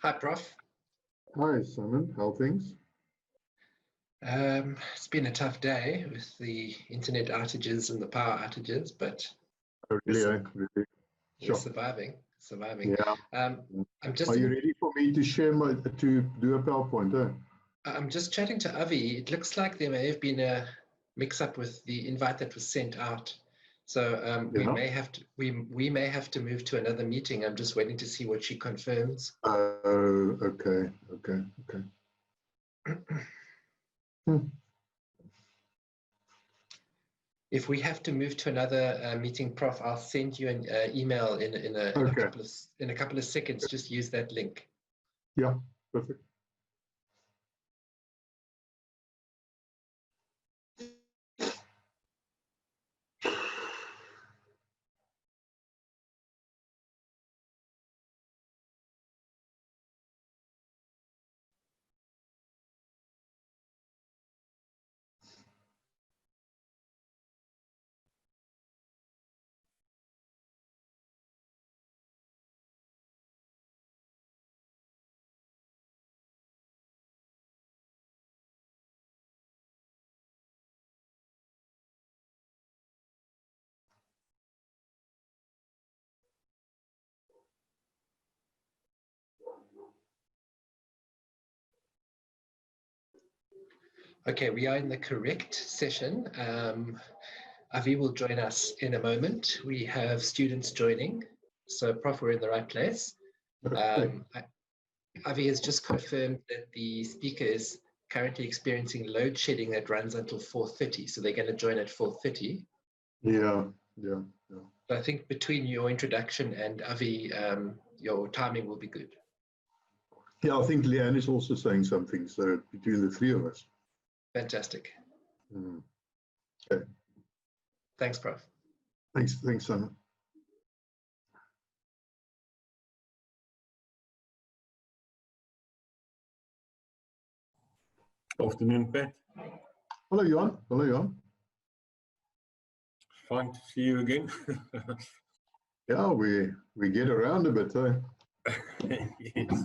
Hi, Prof. Hi, Simon. How things? It's been a tough day with the internet outages and the power outages, but Oh, we're, really, su really? we're Sure. surviving. Yeah. Um, I'm Are just you in, ready for me to share to do a PowerPoint? I'm just chatting to Avi. It looks like there may have been a mix-up with the invite that was sent out. So we Yeah. we may have to move to another meeting. I'm just waiting to see what she confirms. Oh, okay. Hmm. If we have to move to another meeting, Prof, I'll send you an email in a Okay. couple of seconds. Just use that link. Yeah, perfect. Okay, we are in the correct session. Avi will join us in a moment. We have students joining. So, Prof, we're in the right place. Okay. Avi has just confirmed that the speaker is currently experiencing load shedding that runs until 4:30. So they're going to join at 4:30. Yeah. So I think between your introduction and Avi, your timing will be good. Yeah, I think Leanne is also saying something, so between the three of us. Fantastic. Mm. Okay. Thanks, Prof. Thanks, Simon. Afternoon, Pat. Hello, Johan. Hello, Johan. Fine to see you again. Yeah, we get around a bit, eh? Yes.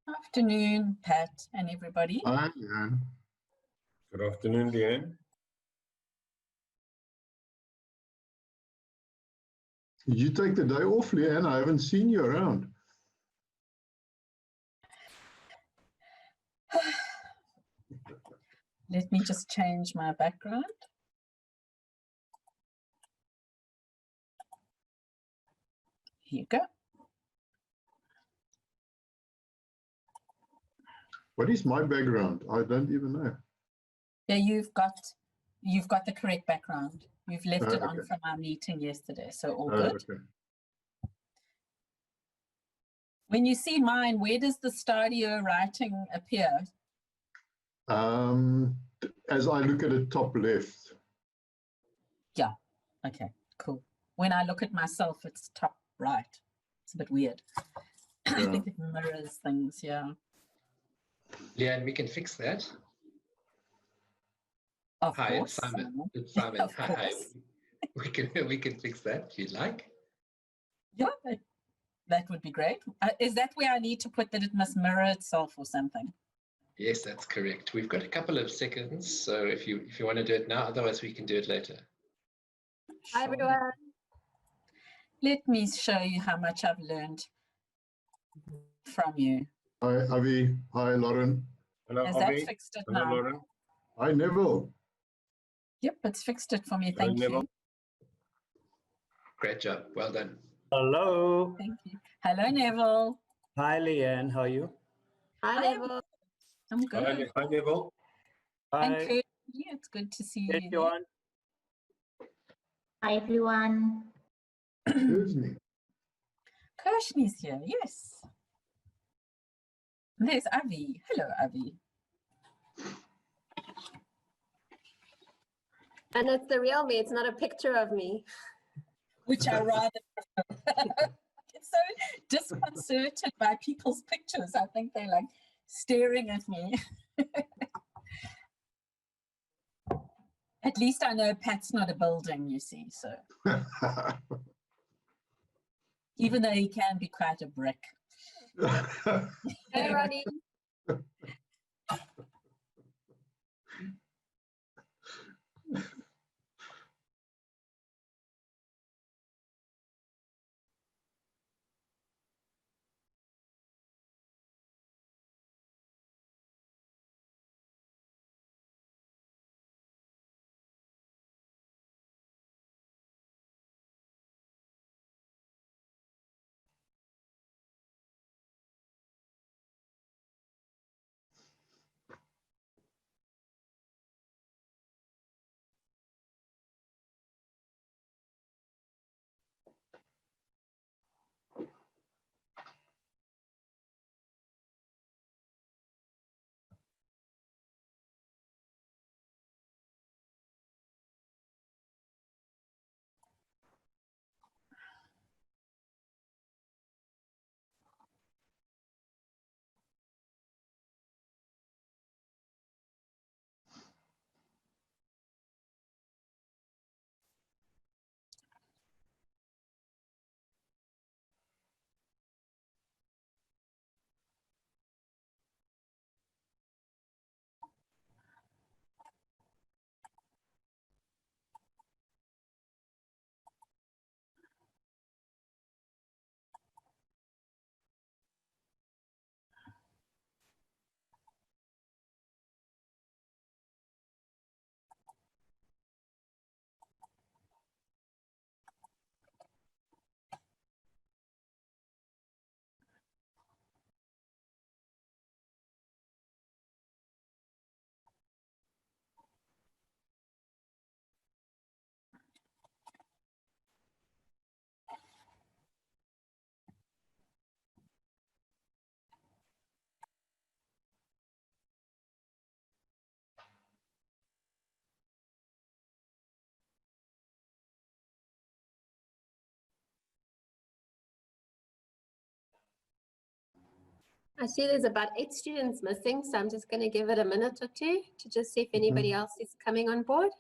Afternoon, Pat and everybody. Hi, Leanne. Good afternoon, Leanne. Did you take the day off, Leanne? I haven't seen you around. Let me just change my background. Here you go. What is my background? I don't even know. Yeah, you've got the correct background. You've left it on Okay. from our meeting yesterday, so all good. Okay. When you see mine, where does the Stadio writing appear? As I look at it top left. Yeah, okay, cool. When I look at myself, it's top right. It's a bit weird. I Yeah. think it mirrors things, yeah. Leanne, we can fix that. Of Hi, course. it's Simon. Simon. It's Simon. Of Hi. course. We can fix that if you'd like. Yeah, that would be great. Is that where I need to put that it must mirror itself or something? Yes, that's correct. We've got a couple of seconds, so if you want to do it now, otherwise we can do it later. Hi, Sure. everyone. Let me show you how much I've learned from you. Hi, Avi. Hi, Lauren. Hello, Has that Avi. fixed it Hello, now? Lauren. Hi, Neville. Yep, it's fixed it for me. Hello, Thank Neville. you. Great job. Well done. Hello. Thank you. Hello, Neville. Hi, Leanne. How are you? Hi, Hi. Neville. I'm Hi, good. hi, Neville. And Hi, Kirsty, it's good to see you. here. everyone. Hi, everyone. Disney. Kirshni's here, yes. There's Avi. Hello, Avi. And it's the real me. It's not a picture of me. Which I rather prefer. Get so disconcerted by people's pictures. I think they're like staring at me. At least I know Pat's not a building, you see. So even though he can be quite a brick. Hey, Ronnie. I see there's about 8 students missing, so I'm just going to give it a minute or two to just see if anybody else is coming on board.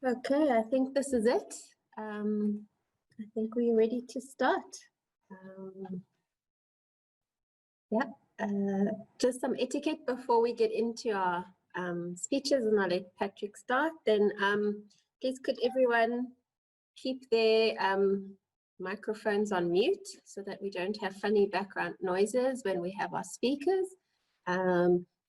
Okay, I think this is it. I think we're ready to start. Yeah, just some etiquette before we get into our speeches, and I'll let Patrick start. Then please could everyone keep their microphones on mute so that we don't have funny background noises when we have our speakers.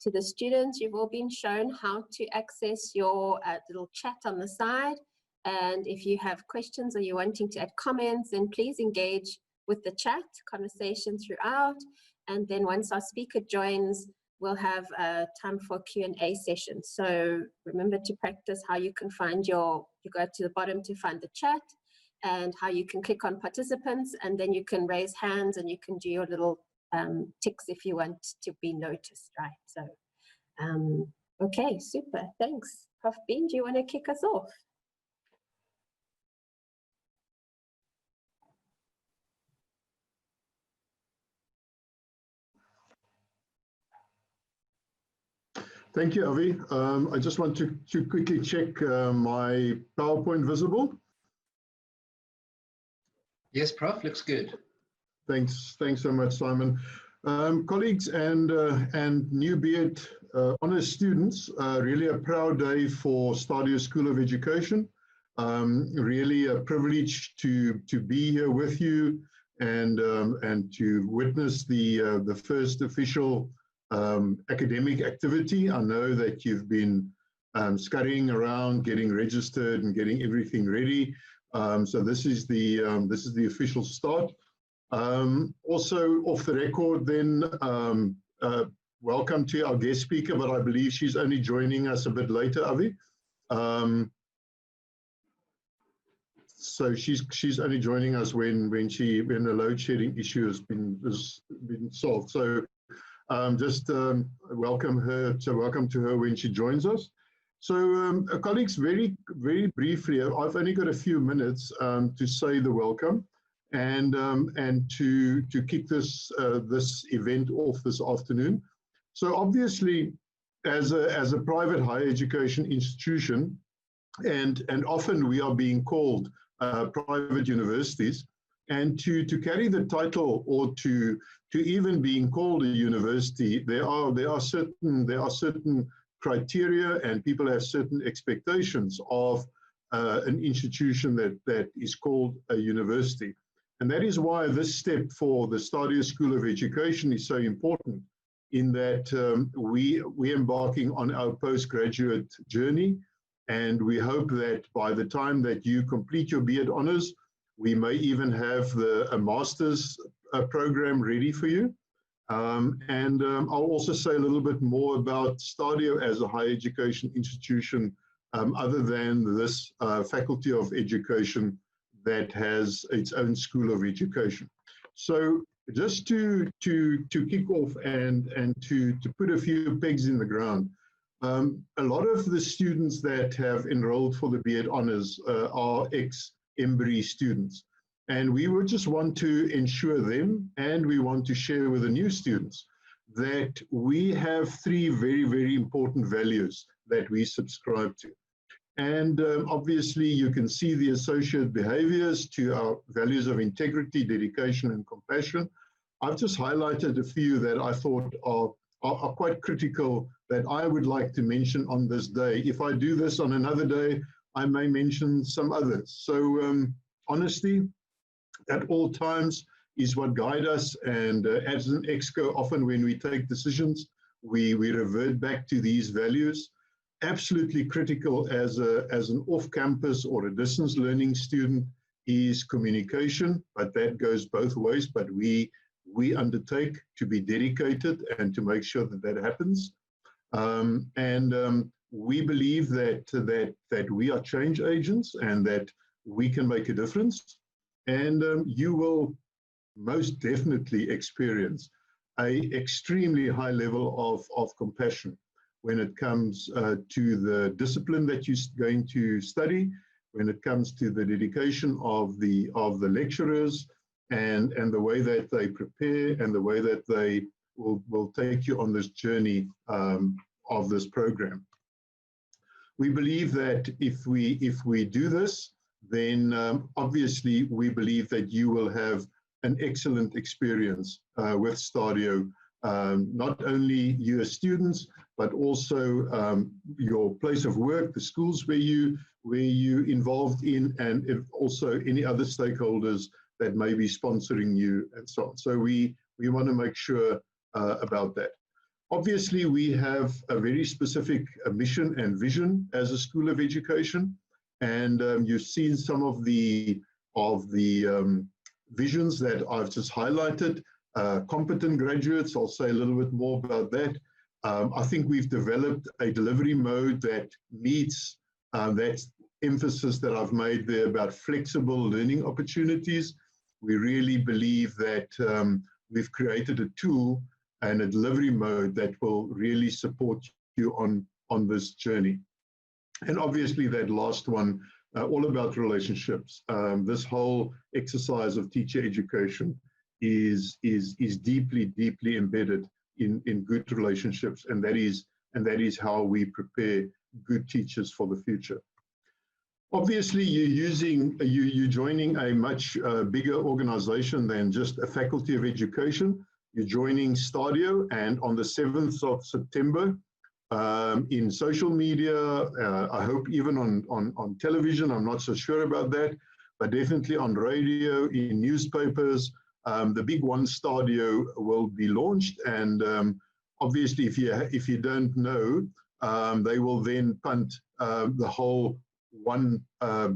To the students, you've all been shown how to access your little chat on the side. And if you have questions or you're wanting to add comments, then please engage with the chat conversation throughout. And then once our speaker joins, we'll have time for Q&A session. So remember to practice how you can find you go to the bottom to find the chat, and how you can click on participants, and then you can raise hands and you can do your little ticks if you want to be noticed, right? So, okay, super, thanks. Prof. Bean, do you want to kick us off? Thank you, Avi. I just want to quickly check my PowerPoint visible. Yes, Prof, looks good. Thanks so much, Simon. Colleagues and new BEd honours students, really a proud day for Stadio School of Education. Really a privilege to be here with you and to witness the first official academic activity. I know that you've been scurrying around, getting registered and getting everything ready. So this is the official start. Also off the record then, welcome to our guest speaker, but I believe she's only joining us a bit later, Avi. So she's only joining us when the load shedding issue has been solved. So just welcome to her when she joins us. So colleagues, very briefly, I've only got a few minutes to say the welcome and to kick this event off this afternoon. So obviously, as a private higher education institution, and often we are being called private universities, and to carry the title or to even being called a university, there are certain criteria, and people have certain expectations of an institution that is called a university. And that is why this step for the Stadio School of Education is so important, in that we're embarking on our postgraduate journey, and we hope that by the time that you complete your BEd honours, we may even have a master's program ready for you. I'll also say a little bit more about Stadio as a higher education institution, other than this faculty of education that has its own school of education. So just to kick off and to put a few pegs in the ground, a lot of the students that have enrolled for the BEd honours are ex-Embry students. And we would just want to ensure them, and we want to share with the new students, that we have three very important values that we subscribe to. And obviously you can see the associate behaviors to our values of integrity, dedication, and compassion. I've just highlighted a few that I thought are quite critical that I would like to mention on this day. If I do this on another day, I may mention some others. So honesty at all times is what guides us, and as an EXCO, often when we take decisions, we revert back to these values. Absolutely critical as an off-campus or a distance learning student is communication, but that goes both ways. But we undertake to be dedicated and to make sure that happens. We believe that we are change agents and that we can make a difference. And you will most definitely experience an extremely high level of compassion when it comes to the discipline that you're going to study, when it comes to the dedication of the lecturers and the way that they prepare and the way that they will take you on this journey of this program. We believe that if we do this, then obviously we believe that you will have an excellent experience with Stadio, not only you as students, but also your place of work, the schools where you involved in, and if also any other stakeholders that may be sponsoring you and so on. So we want to make sure about that. Obviously, we have a very specific mission and vision as a School of Education, and you've seen some of the visions that I've just highlighted. Competent graduates, I'll say a little bit more about that. I think we've developed a delivery mode that meets that emphasis that I've made there about flexible learning opportunities. We really believe that we've created a tool and a delivery mode that will really support you on this journey. And obviously that last one, all about relationships. This whole exercise of teacher education is deeply, deeply embedded in good relationships, and that is how we prepare good teachers for the future. Obviously, you're joining a much bigger organization than just a faculty of education. You're joining Stadio, and on the 7th of September, in social media, I hope even on television, I'm not so sure about that, but definitely on radio, in newspapers, the big One Stadio will be launched. And obviously, if you don't know, they will then punt the whole one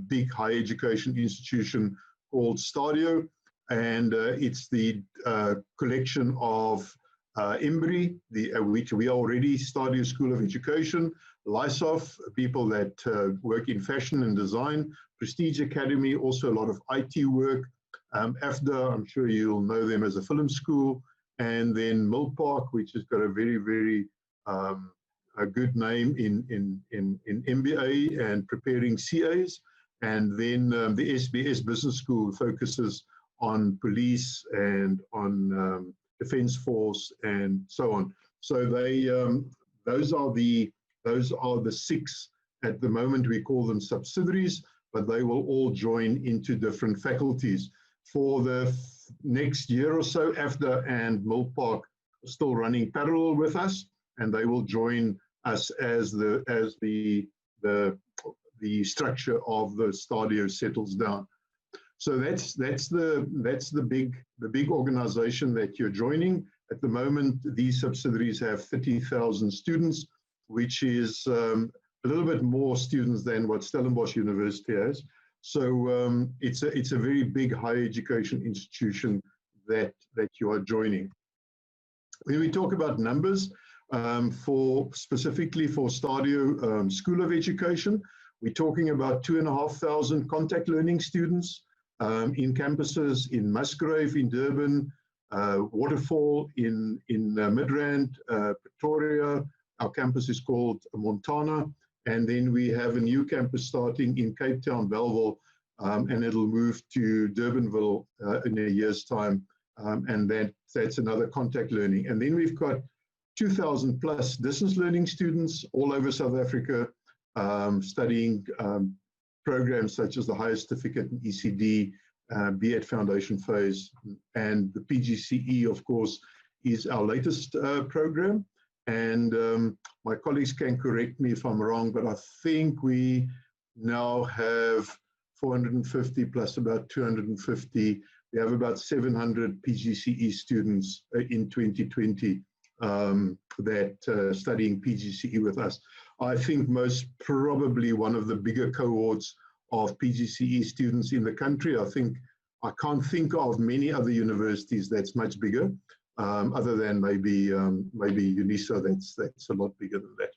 big higher education institution called Stadio. And it's the collection of MERRITT, which we are already Stadio School of Education, LISOF, people that work in fashion and design, Prestige Academy, also a lot of IT work, AFDA, I'm sure you'll know them as a film school, and then Millpark, which has got a very, very a good name in MBA and preparing CAs, and then the SBS Business School focuses on police and on Defence Force and so on. So they those are the 6 at the moment. We call them subsidiaries, but they will all join into different faculties. For the next year or so, AFDA and Millpark are still running parallel with us, and they will join us as the structure of the Stadio settles down. So that's the big organization that you're joining. At the moment, these subsidiaries have 30,000 students, which is a little bit more students than what Stellenbosch University has. So it's a very big higher education institution that you are joining. When we talk about numbers, specifically for Stadio School of Education, we're talking about 2,500 contact learning students in campuses in Musgrave, in Durban, Waterfall, in Midrand, Pretoria. Our campus is called Montana. And then we have a new campus starting in Cape Town, Bellville, and it'll move to Durbanville in a year's time. And that's another contact learning. And then we've got 2,000 plus distance learning students all over South Africa, studying programs such as the Higher Certificate in ECD, BEd Foundation Phase, and the PGCE, of course, is our latest program. And my colleagues can correct me if I'm wrong, but I think we now have 450 plus about 250. We have about 700 PGCE students in 2020 that studying PGCE with us. I think most probably one of the bigger cohorts of PGCE students in the country. I can't think of many other universities that's much bigger, other than maybe UNISA, that's a lot bigger than that.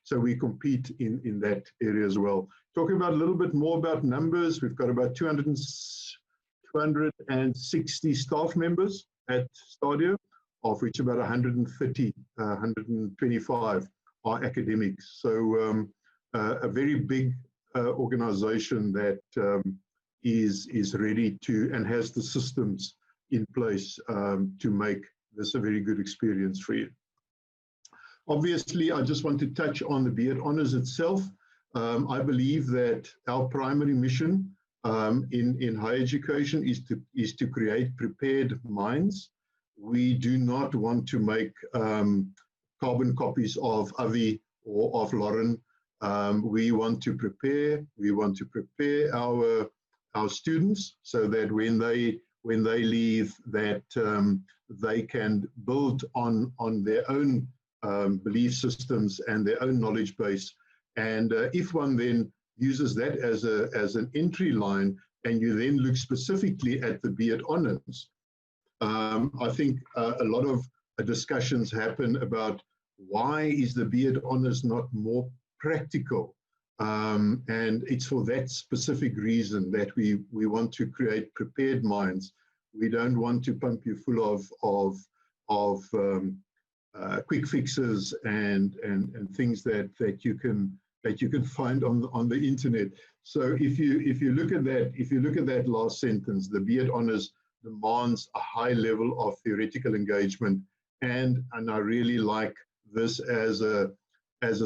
So we compete in that area as well. Talking about a little bit more about numbers, we've got about 260 staff members at Stadio, of which about 125 are academics. So a very big organization that is ready to and has the systems in place to make this a very good experience for you. Obviously, I just want to touch on the BEd Honours itself. I believe that our primary mission in higher education is to create prepared minds. We do not want to make carbon copies of Avi or of Lauren. We want to prepare our students so that when they leave, that they can build on their own belief systems and their own knowledge base. And if one then uses that as an entry line, and you then look specifically at the BEd Honours, I think a lot of discussions happen about why is the BEd Honours not more practical? And it's for that specific reason that we want to create prepared minds. We don't want to pump you full of quick fixes and things that you can find on the internet. So if you look at that last sentence, the BEd Honours demands a high level of theoretical engagement, and I really like this as a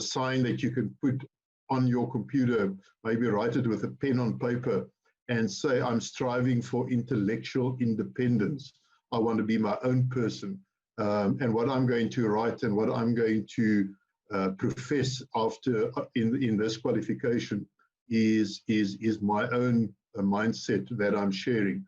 sign that you can put on your computer, maybe write it with a pen on paper and say, I'm striving for intellectual independence. I want to be my own person. And what I'm going to write and what I'm going to profess after in this qualification is my own mindset that I'm sharing.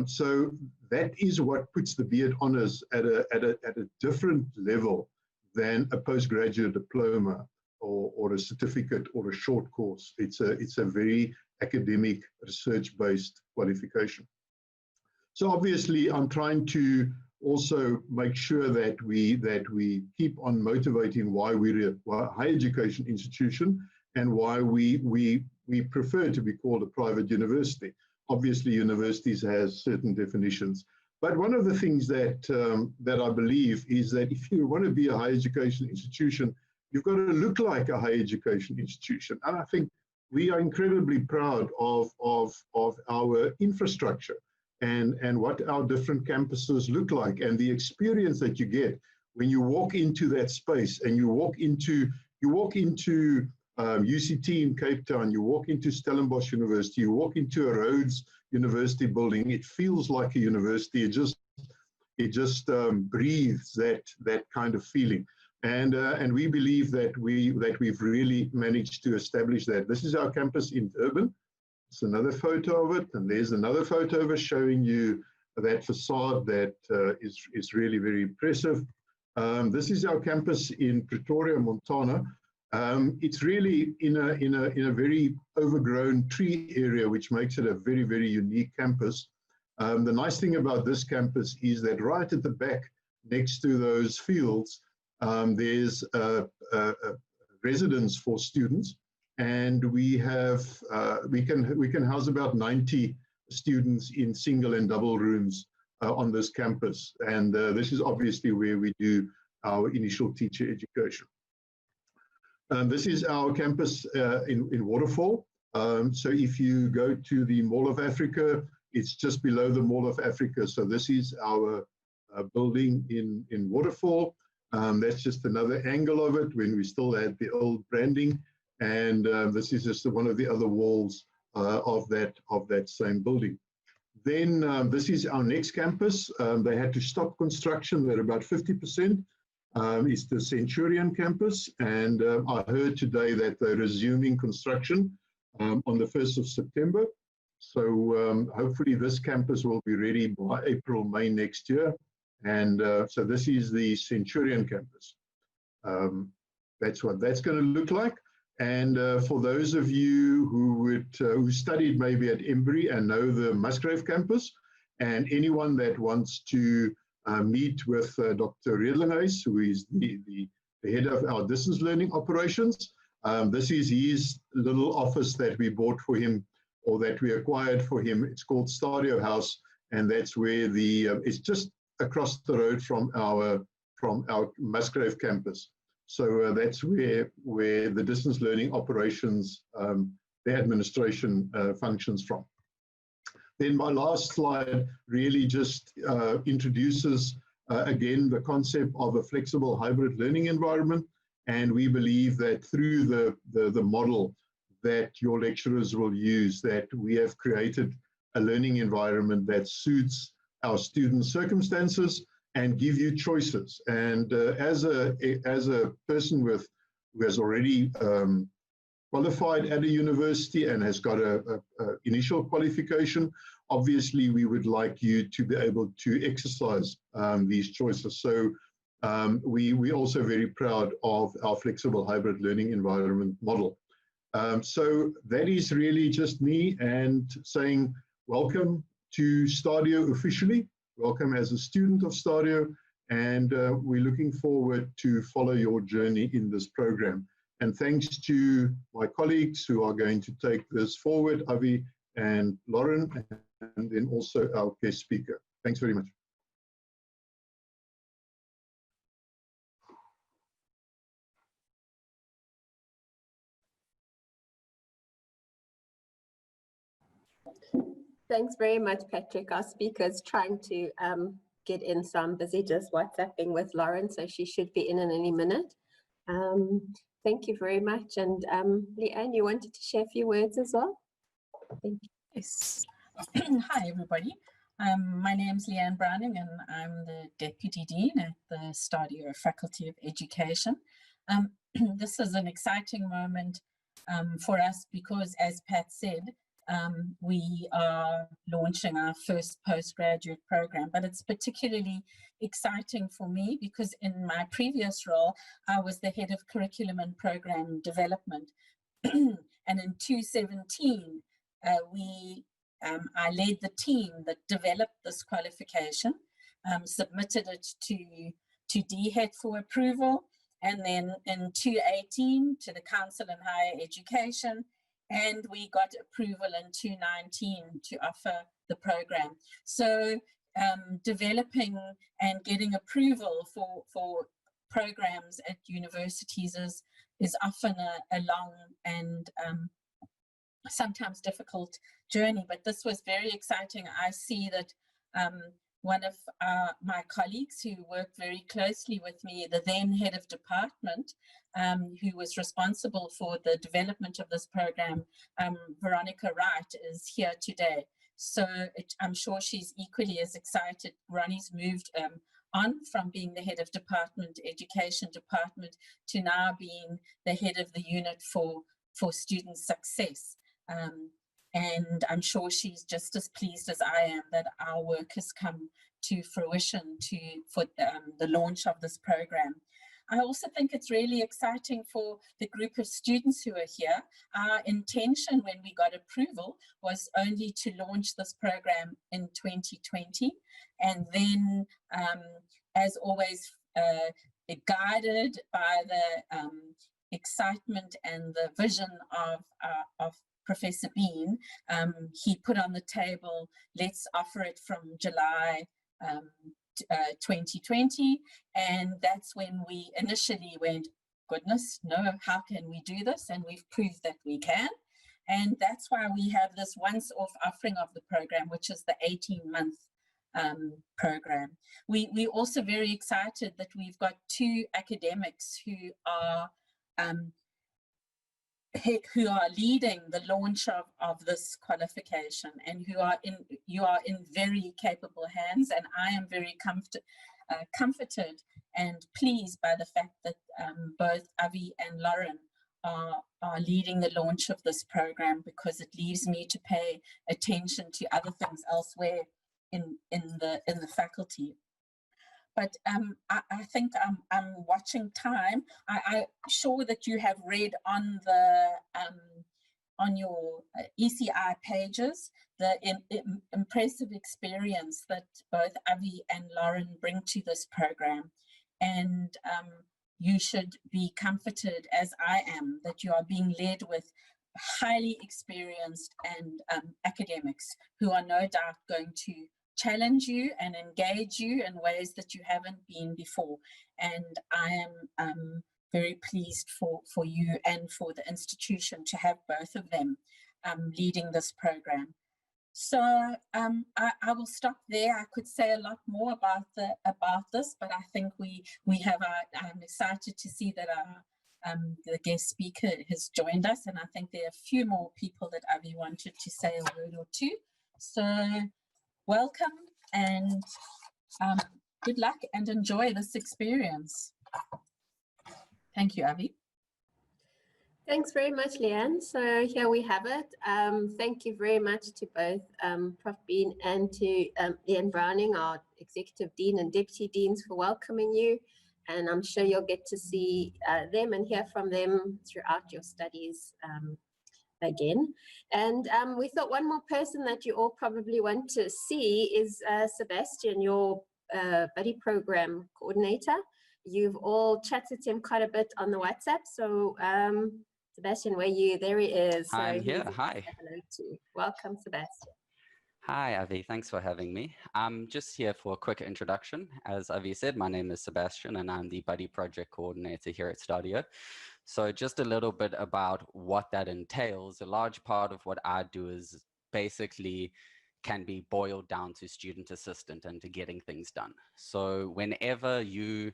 So that is what puts the BEd Honours at a different level than a postgraduate diploma or a certificate or a short course. It's a very academic, research-based qualification. So obviously, I'm trying to also make sure that we keep on motivating why we're a higher education institution and why we prefer to be called a private university. Obviously, universities has certain definitions. But one of the things that I believe is that if you want to be a higher education institution, you've got to look like a higher education institution. And I think we are incredibly proud of our infrastructure and what our different campuses look like, and the experience that you get when you walk into that space and you walk into UCT in Cape Town, you walk into Stellenbosch University, you walk into a Rhodes University building. It feels like a university. It just breathes that kind of feeling. And we believe that we've really managed to establish that. This is our campus in Durban. It's another photo of it, and there's another photo of it showing you that facade that is really very impressive. This is our campus in Pretoria, Montana. It's really in a very overgrown tree area, which makes it a very, very unique campus. The nice thing about this campus is that right at the back, next to those fields, there's a residence for students, and we can house about 90 students in single and double rooms on this campus. And this is obviously where we do our initial teacher education. This is our campus in Waterfall. So if you go to the Mall of Africa, it's just below the Mall of Africa. So this is our building in Waterfall. That's just another angle of it when we still had the old branding. And this is just one of the other walls of that same building. Then this is our next campus. They had to stop construction. They're about 50%. It's the Centurion campus. And I heard today that they're resuming construction on the 1st of September. So hopefully this campus will be ready by April, May next year. And so this is the Centurion campus. That's what that's going to look like. And for those of you who studied maybe at Embry and know the Musgrave campus, and anyone that wants to meet with Dr. Redlinghuis, who is the head of our distance learning operations, this is his little office that we bought for him, or that we acquired for him. It's called Stadio House, and that's where it's just across the road from our Musgrave campus. So that's where the distance learning operations, the administration functions from. Then my last slide really just introduces again the concept of a flexible hybrid learning environment. And we believe that through the model that your lecturers will use, that we have created a learning environment that suits our students' circumstances and give you choices. And as a person who has already qualified at a university and has got a initial qualification, obviously we would like you to be able to exercise these choices. So we're also very proud of our flexible hybrid learning environment model. So that is really just me and saying welcome to Stadio officially. Welcome as a student of Stadio, and we're looking forward to follow your journey in this program. And thanks to my colleagues who are going to take this forward, Avi and Lauren, and then also our guest speaker. Thanks very much. Thanks very much, Patrick. Our speaker's trying to get in, so I'm busy just WhatsApping with Lauren, so she should be in any minute. Thank you very much. And Leanne, you wanted to share a few words as well? Thank you. Yes. Hi, everybody. My name is Leanne Browning, and I'm the Deputy Dean at the Stadio Faculty of Education. This is an exciting moment for us because, as Pat said, we are launching our first postgraduate program, but it's particularly exciting for me because in my previous role, I was the head of curriculum and program development. And in 2017, I led the team that developed this qualification, submitted it to DHET for approval, and then in 2018 to the Council on Higher Education, and we got approval in 2019 to offer the program. So developing and getting approval for programs at universities is often a long and sometimes difficult journey, but this was very exciting. I see that one of my colleagues who worked very closely with me, the then head of department, who was responsible for the development of this program, Veronica Wright, is here today. So I'm sure she's equally as excited. Ronnie's moved on from being the head of department, education department, to now being the head of the unit for student success. And I'm sure she's just as pleased as I am that our work has come to fruition for the launch of this program. I also think it's really exciting for the group of students who are here. Our intention when we got approval was only to launch this program in 2020. And then, as always, guided by the excitement and the vision of Professor Bean, he put on the table, let's offer it from July 2020, and that's when we initially went, goodness, no, how can we do this? And we've proved that we can, and that's why we have this once-off offering of the program, which is the 18-month program. We're also very excited that we've got two academics who are leading the launch of this qualification, and you are in very capable hands, and I am very comforted and pleased by the fact that both Avi and Lauren are leading the launch of this program, because it leaves me to pay attention to other things elsewhere in the faculty. But I think I'm watching time. I'm sure that you have read on your ECI pages the impressive experience that both Avi and Lauren bring to this program, and you should be comforted, as I am, that you are being led with highly experienced and academics who are no doubt going to challenge you and engage you in ways that you haven't been before. And I am very pleased for you and for the institution to have both of them leading this program. So I will stop there. I could say a lot more about this, but I think we have I'm excited to see that the guest speaker has joined us, and I think there are a few more people that Avi wanted to say a word or two. So welcome and good luck and enjoy this experience. Thank you, Avi. Thanks very much, Leanne. So here we have it. Thank you very much to both Prof. Bean and to Leanne Browning, our Executive Dean and Deputy Deans, for welcoming you. And I'm sure you'll get to see them and hear from them throughout your studies again. And we thought one more person that you all probably want to see is Sebastian, your buddy program coordinator. You've all chatted to him quite a bit on the WhatsApp. So Sebastian, there he is. So I'm here. Hi. Hello to you. Welcome, Sebastian. Hi, Avi. Thanks for having me. I'm just here for a quick introduction. As Avi said, my name is Sebastian and I'm the Buddy Project Coordinator here at Stadio. So just a little bit about what that entails. A large part of what I do is basically can be boiled down to student assistant and to getting things done. So whenever you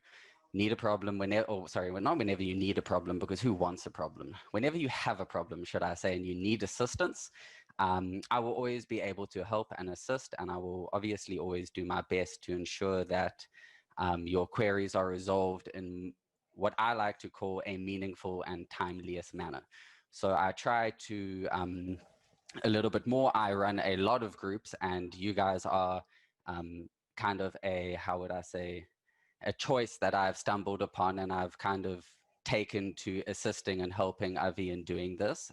need a problem, not whenever you need a problem, because who wants a problem? Whenever you have a problem, should I say, and you need assistance, I will always be able to help and assist, and I will obviously always do my best to ensure that your queries are resolved in what I like to call a meaningful and timeliest manner. So I try to, a little bit more, I run a lot of groups, and you guys are kind of a, how would I say, a choice that I've stumbled upon and I've kind of taken to assisting and helping Avi in doing this.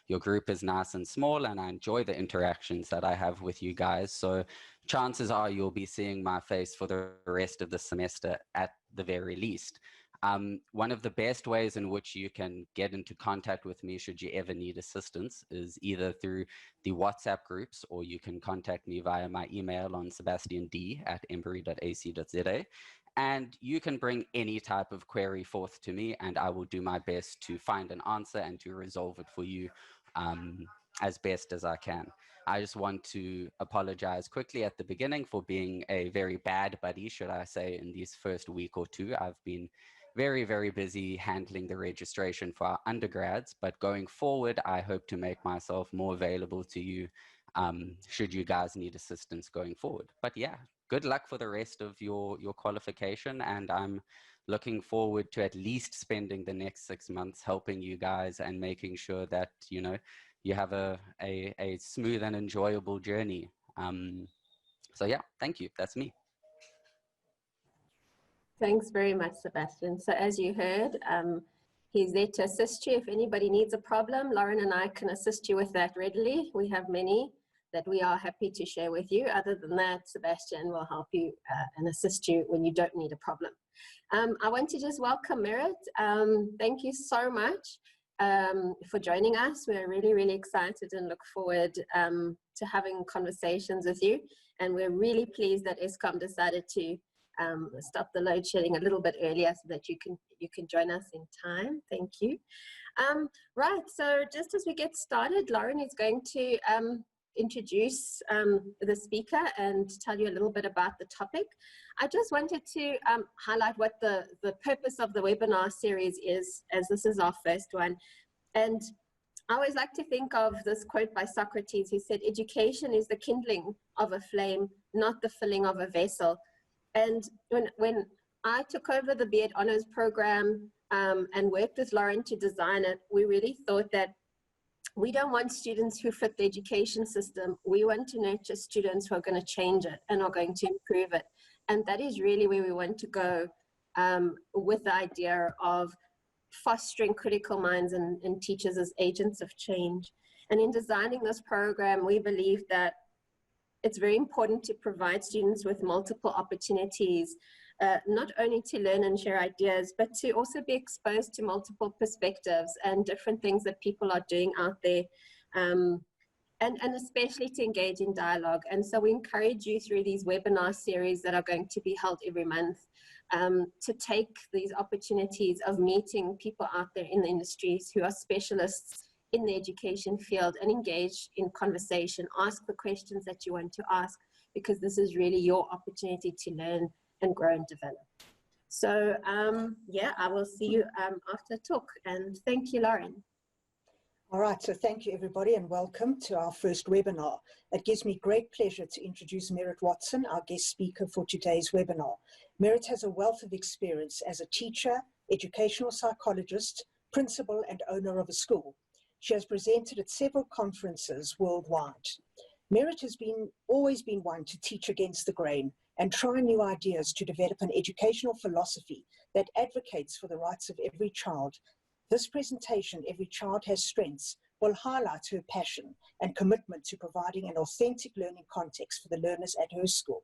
Your group is nice and small and I enjoy the interactions that I have with you guys. So chances are you'll be seeing my face for the rest of the semester at the very least. One of the best ways in which you can get into contact with me should you ever need assistance is either through the WhatsApp groups, or you can contact me via my email on sebastiand@embry.ac.za. And you can bring any type of query forth to me and I will do my best to find an answer and to resolve it for you as best as I can. I just want to apologize quickly at the beginning for being a very bad buddy, should I say, in these first week or two. I've been very, very busy handling the registration for our undergrads, but going forward, I hope to make myself more available to you should you guys need assistance going forward. But yeah, good luck for the rest of your qualification, and I'm looking forward to at least spending the next 6 months helping you guys and making sure that, you know, you have a smooth and enjoyable journey. So yeah, thank you. That's me. Thanks very much, Sebastian. So as you heard, he's there to assist you. If anybody needs a problem, Lauren and I can assist you with that readily. We have many that we are happy to share with you. Other than that, Sebastian will help you and assist you when you don't need a problem. I want to just welcome MERRITT. Thank you so much for joining us. We're really, really excited and look forward to having conversations with you. And we're really pleased that Eskom decided to stop the load shedding a little bit earlier so that you can join us in time. Thank you. Right, so just as we get started, Lauren is going to introduce the speaker and tell you a little bit about the topic. I just wanted to highlight what the purpose of the webinar series is, as this is our first one. And I always like to think of this quote by Socrates, who said, "Education is the kindling of a flame, not the filling of a vessel." And when I took over the B.Ed Honours program and worked with Lauren to design it, we really thought that we don't want students who fit the education system. We want to nurture students who are going to change it and are going to improve it. And that is really where we want to go with the idea of fostering critical minds and teachers as agents of change. And in designing this program, we believe that it's very important to provide students with multiple opportunities, not only to learn and share ideas, but to also be exposed to multiple perspectives and different things that people are doing out there, and especially to engage in dialogue. And so we encourage you through these webinar series that are going to be held every month to take these opportunities of meeting people out there in the industries who are specialists in the education field and engage in conversation, ask the questions that you want to ask, because this is really your opportunity to learn and grow and develop. So yeah, I will see you after talk, and thank you, Lauren. All right, so thank you everybody and welcome to our first webinar. It gives me great pleasure to introduce MERRITT Watson, our guest speaker for today's webinar. MERRITT has a wealth of experience as a teacher, educational psychologist, principal and owner of a school. She has presented at several conferences worldwide. MERRITT has always been one to teach against the grain and try new ideas to develop an educational philosophy that advocates for the rights of every child. This presentation, Every Child Has Strengths, will highlight her passion and commitment to providing an authentic learning context for the learners at her school.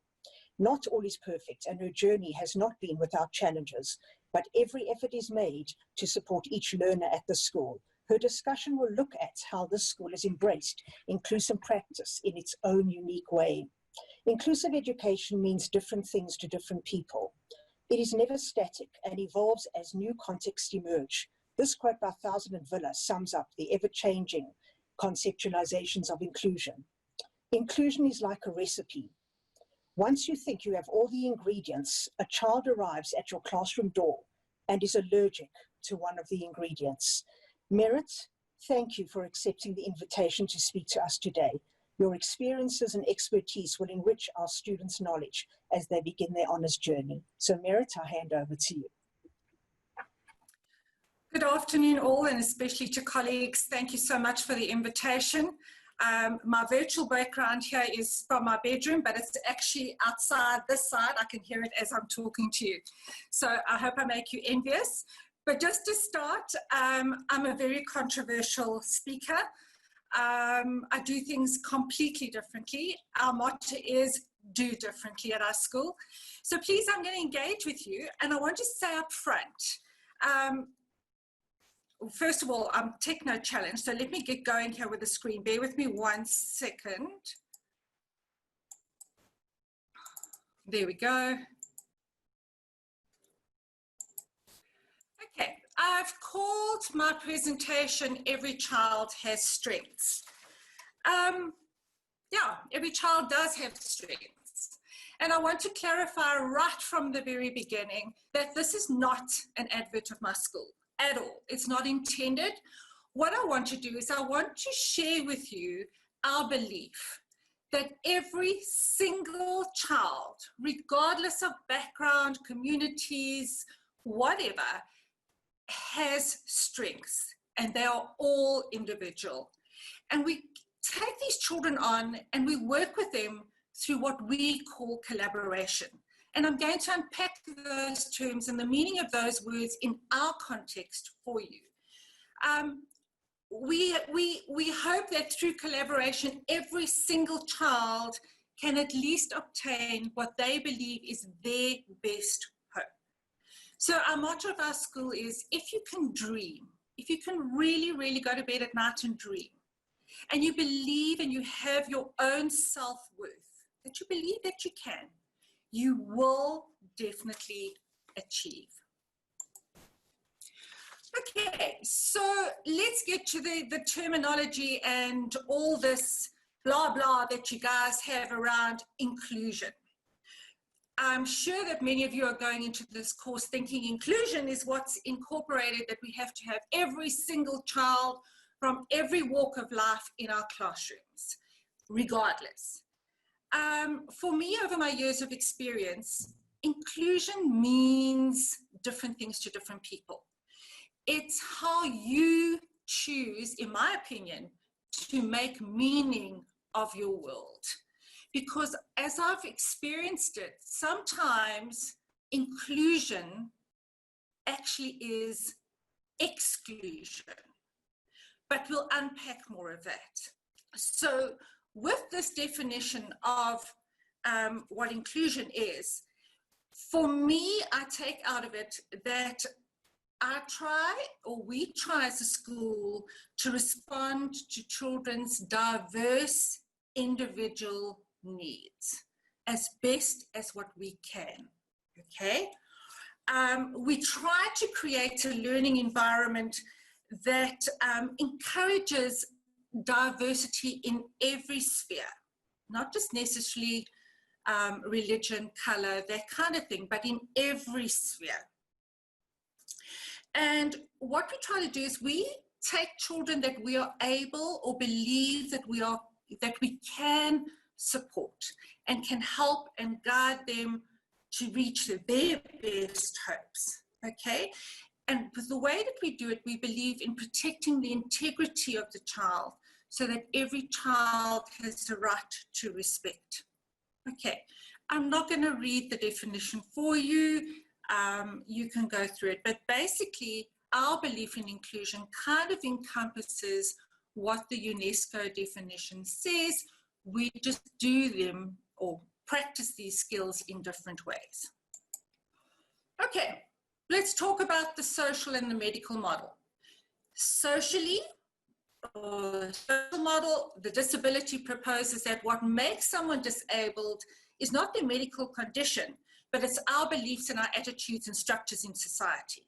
Not all is perfect, and her journey has not been without challenges, but every effort is made to support each learner at the school. Her discussion will look at how this school has embraced inclusive practice in its own unique way. Inclusive education means different things to different people. It is never static and evolves as new contexts emerge. This quote by Thousand and Villa sums up the ever-changing conceptualizations of inclusion. Inclusion is like a recipe. Once you think you have all the ingredients, a child arrives at your classroom door and is allergic to one of the ingredients. MERRITT, thank you for accepting the invitation to speak to us today. Your experiences and expertise will enrich our students' knowledge as they begin their honours journey. So MERRITT, I hand over to you. Good afternoon all, and especially to colleagues. Thank you so much for the invitation. My virtual background here is from my bedroom, but it's actually outside this side. I can hear it as I'm talking to you. So I hope I make you envious. But just to start, I'm a very controversial speaker. I do things completely differently. Our motto is do differently at our school. So please, I'm going to engage with you, and I want to say up front, first of all, I'm techno challenged, so let me get going here with the screen. Bear with me 1 second. There we go. Okay, I've called my presentation Every Child Has Strengths. Yeah, every child does have strengths. And I want to clarify right from the very beginning that this is not an advert of my school at all. It's not intended. What I want to do is I want to share with you our belief that every single child, regardless of background, communities, whatever, has strengths, and they are all individual. And we take these children on and we work with them through what we call collaboration. And I'm going to unpack those terms and the meaning of those words in our context for you. We hope that through collaboration, every single child can at least obtain what they believe is their best hope. So our motto of our school is, if you can dream, if you can really, really go to bed at night and dream, and you believe and you have your own self-worth, that you believe that you can, you will definitely achieve. Okay, so let's get to the terminology and all this blah, blah that you guys have around inclusion. I'm sure that many of you are going into this course thinking inclusion is what's incorporated, that we have to have every single child from every walk of life in our classrooms, regardless. For me, over my years of experience, inclusion means different things to different people. It's how you choose, in my opinion, to make meaning of your world. Because as I've experienced it, sometimes inclusion actually is exclusion. But we'll unpack more of that. So with this definition of what inclusion is, for me, I take out of it that we try as a school to respond to children's diverse individual needs as best as what we can, okay? We try to create a learning environment that encourages diversity in every sphere, not just necessarily religion, color, that kind of thing, but in every sphere. And what we try to do is we take children that we are able or believe that we can support and can help and guide them to reach their best hopes, okay? And with the way that we do it, we believe in protecting the integrity of the child so that every child has the right to respect. Okay, I'm not going to read the definition for you. You can go through it. But basically, our belief in inclusion kind of encompasses what the UNESCO definition says. We just do them or practice these skills in different ways. Okay, let's talk about the social and the medical model. Socially, or social model, the disability proposes that what makes someone disabled is not their medical condition, but it's our beliefs and our attitudes and structures in society.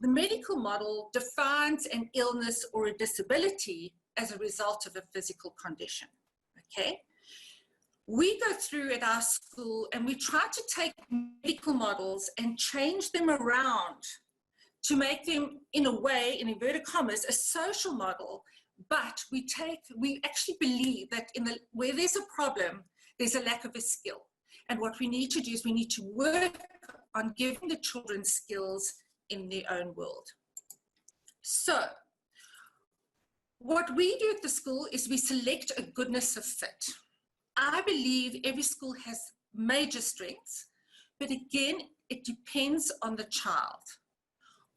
The medical model defines an illness or a disability as a result of a physical condition, okay? We go through at our school and we try to take medical models and change them around to make them, in a way, in inverted commas, a social model, but we actually believe that where there's a problem, there's a lack of a skill. And what we need to do is we need to work on giving the children skills in their own world. So what we do at the school is we select a goodness of fit. I believe every school has major strengths, but again, it depends on the child.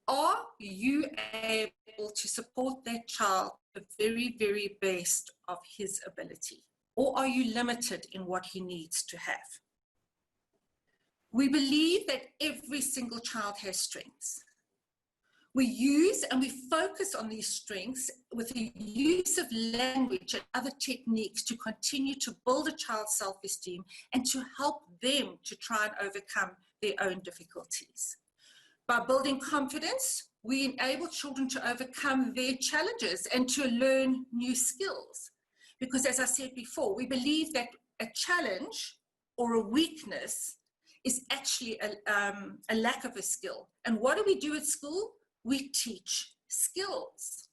Are you able to support that child the very, very best of his ability? Or are you limited in what he needs to have? We believe that every single child has strengths. We use and we focus on these strengths with the use of language and other techniques to continue to build a child's self-esteem and to help them to try and overcome their own difficulties. By building confidence, we enable children to overcome their challenges and to learn new skills. Because as I said before, we believe that a challenge or a weakness is actually a lack of a skill. And what do we do at school? We teach skills.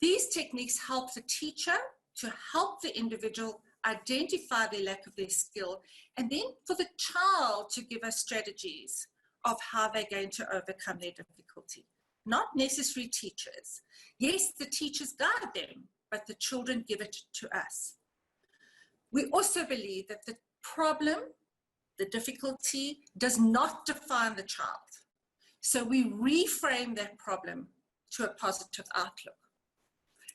These techniques help the teacher to help the individual identify the lack of their skill, and then for the child to give us strategies of how they're going to overcome their difficulty. Not necessary teachers. Yes, the teachers guide them, but the children give it to us. We also believe that the problem, the difficulty, does not define the child. So we reframe that problem to a positive outlook.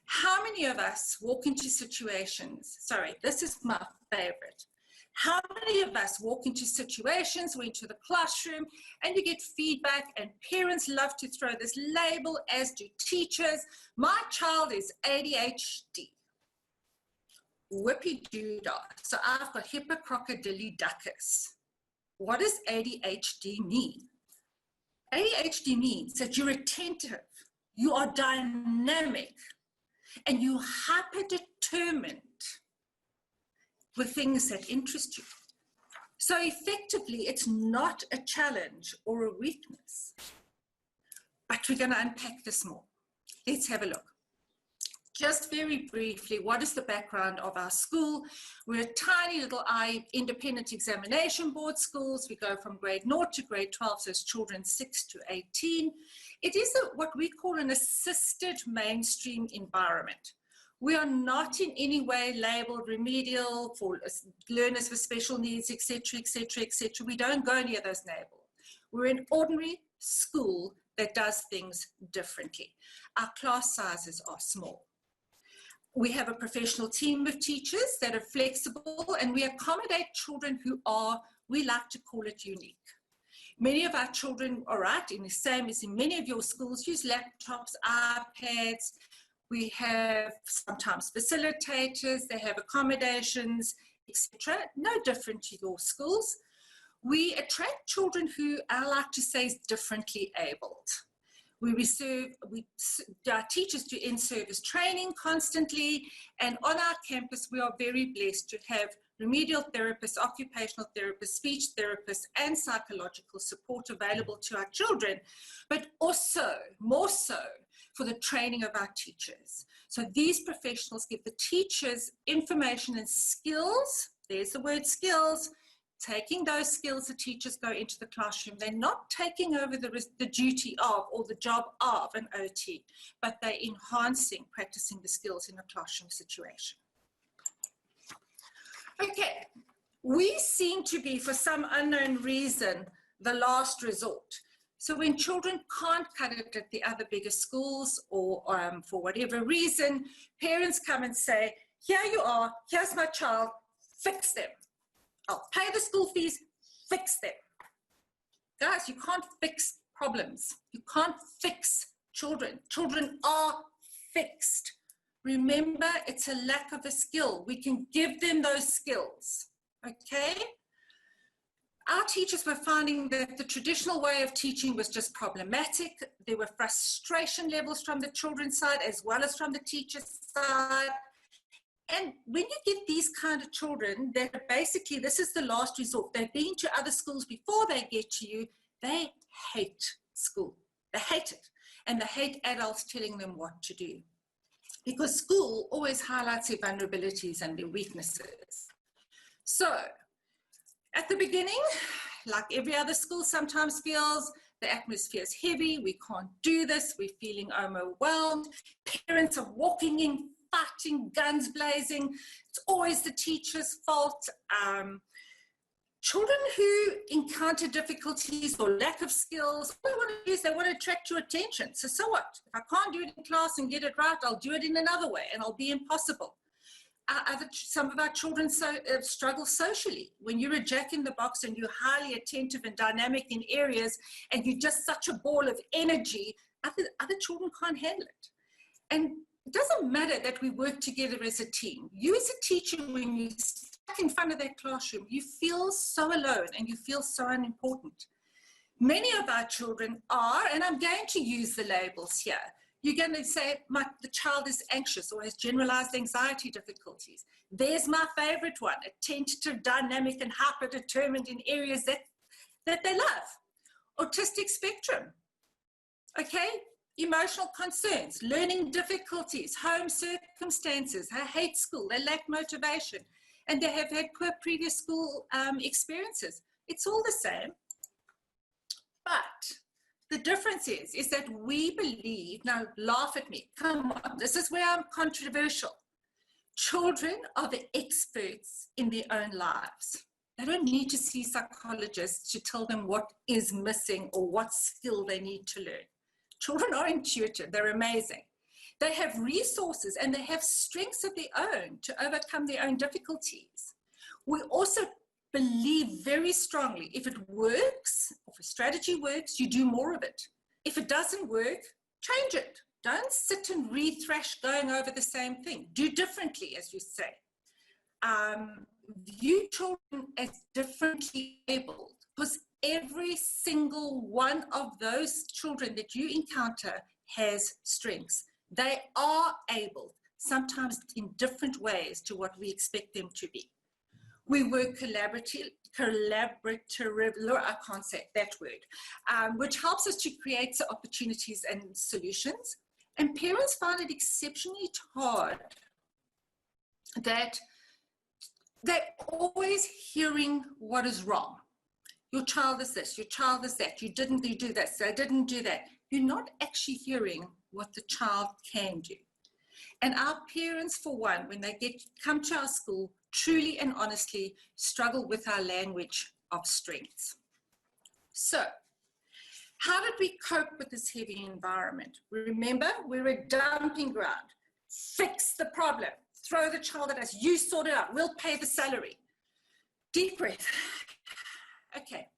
How many of us walk into situations, sorry, this is my favorite. How many of us walk into situations, we're into the classroom, and you get feedback, and parents love to throw this label, as do teachers. My child is ADHD. Whippy-doo-dah. So I've got hippocrocodillyduckus. What does ADHD mean? ADHD means that you're attentive, you are dynamic, and you're hyper-determined with things that interest you. So effectively, it's not a challenge or a weakness. But we're going to unpack this more. Let's have a look. Just very briefly, what is the background of our school? We're a tiny little independent examination board schools. We go from grade 0 to grade 12, so it's children 6 to 18. It is what we call an assisted mainstream environment. We are not in any way labeled remedial for learners with special needs, etc., etc., etc. We don't go near those labels. We're an ordinary school that does things differently. Our class sizes are small. We have a professional team of teachers that are flexible, and we accommodate children who are, we like to call it, unique. Many of our children are right, in the same as in many of your schools, use laptops, iPads. We have sometimes facilitators, they have accommodations, etc. No different to your schools. We attract children who I like to say is differently abled. Our teachers do in-service training constantly, and on our campus we are very blessed to have remedial therapists, occupational therapists, speech therapists, and psychological support available to our children, but also, more so, for the training of our teachers. So these professionals give the teachers information and skills, there's the word skills, taking those skills the teachers go into the classroom. They're not taking over the duty of or the job of an OT, but they're enhancing, practicing the skills in a classroom situation. Okay, we seem to be, for some unknown reason, the last resort. So when children can't cut it at the other bigger schools or for whatever reason, parents come and say, here you are, here's my child, fix them. I'll pay the school fees, fix them. Guys, you can't fix problems. You can't fix children. Children are fixed. Remember, it's a lack of a skill. We can give them those skills, okay? Our teachers were finding that the traditional way of teaching was just problematic. There were frustration levels from the children's side as well as from the teacher's side. And when you get these kind of children that basically, this is the last resort, they've been to other schools before they get to you, they hate school. They hate it. And they hate adults telling them what to do. Because school always highlights their vulnerabilities and their weaknesses. So, at the beginning, like every other school sometimes feels, the atmosphere is heavy, we can't do this, we're feeling overwhelmed, parents are walking in, fighting, guns blazing, it's always the teacher's fault. Children who encounter difficulties or lack of skills, all they want to do is they want to attract your attention. So what? If I can't do it in class and get it right, I'll do it in another way and I'll be impossible. Some of our children struggle socially. When you're a jack in the box and you're highly attentive and dynamic in areas and you're just such a ball of energy, other children can't handle it. And it doesn't matter that we work together as a team. You as a teacher, when you're stuck in front of that classroom, you feel so alone and you feel so unimportant. Many of our children are, and I'm going to use the labels here, you're going to say, the child is anxious or has generalized anxiety difficulties. There's my favorite one, attentive, dynamic, and hyper-determined in areas that they love. Autistic spectrum, okay? Emotional concerns, learning difficulties, home circumstances, they hate school, they lack motivation, and they have had poor previous school experiences. It's all the same, but the difference is that we believe, now laugh at me, come on, this is where I'm controversial. Children are the experts in their own lives. They don't need to see psychologists to tell them what is missing or what skill they need to learn. Children are intuitive, they're amazing. They have resources and they have strengths of their own to overcome their own difficulties. We also believe very strongly, if it works, if a strategy works, you do more of it. If it doesn't work, change it. Don't sit and re-thrash going over the same thing. Do differently, as you say. View children as differently abled, because every single one of those children that you encounter has strengths. They are able, sometimes in different ways to what we expect them to be. We work collaboratively, I can't say that word, which helps us to create opportunities and solutions. And parents find it exceptionally hard that they're always hearing what is wrong. Your child is this, your child is that, you do this, they didn't do that. You're not actually hearing what the child can do. And our parents, for one, when they come to our school, truly and honestly struggle with our language of strengths. So, how did we cope with this heavy environment? Remember, we're a dumping ground. Fix the problem. Throw the child at us. You sort it out. We'll pay the salary. Deep breath. Okay.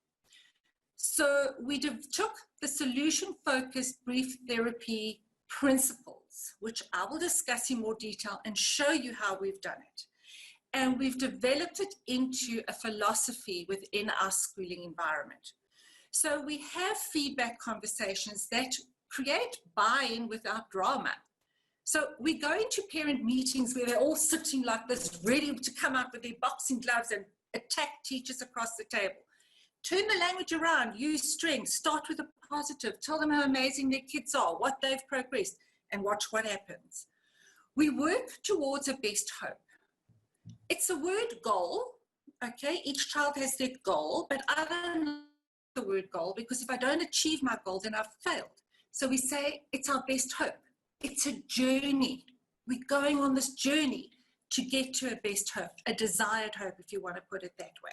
So we took the solution-focused brief therapy principles, which I will discuss in more detail and show you how we've done it. And we've developed it into a philosophy within our schooling environment. So we have feedback conversations that create buy-in without drama. So we go into parent meetings where they're all sitting like this, ready to come out with their boxing gloves and attack teachers across the table. Turn the language around, use strengths, start with a positive, tell them how amazing their kids are, what they've progressed, and watch what happens. We work towards a best hope. It's a word goal, okay? Each child has their goal, but I don't like the word goal because if I don't achieve my goal, then I've failed. So we say it's our best hope. It's a journey. We're going on this journey to get to a best hope, a desired hope, if you want to put it that way.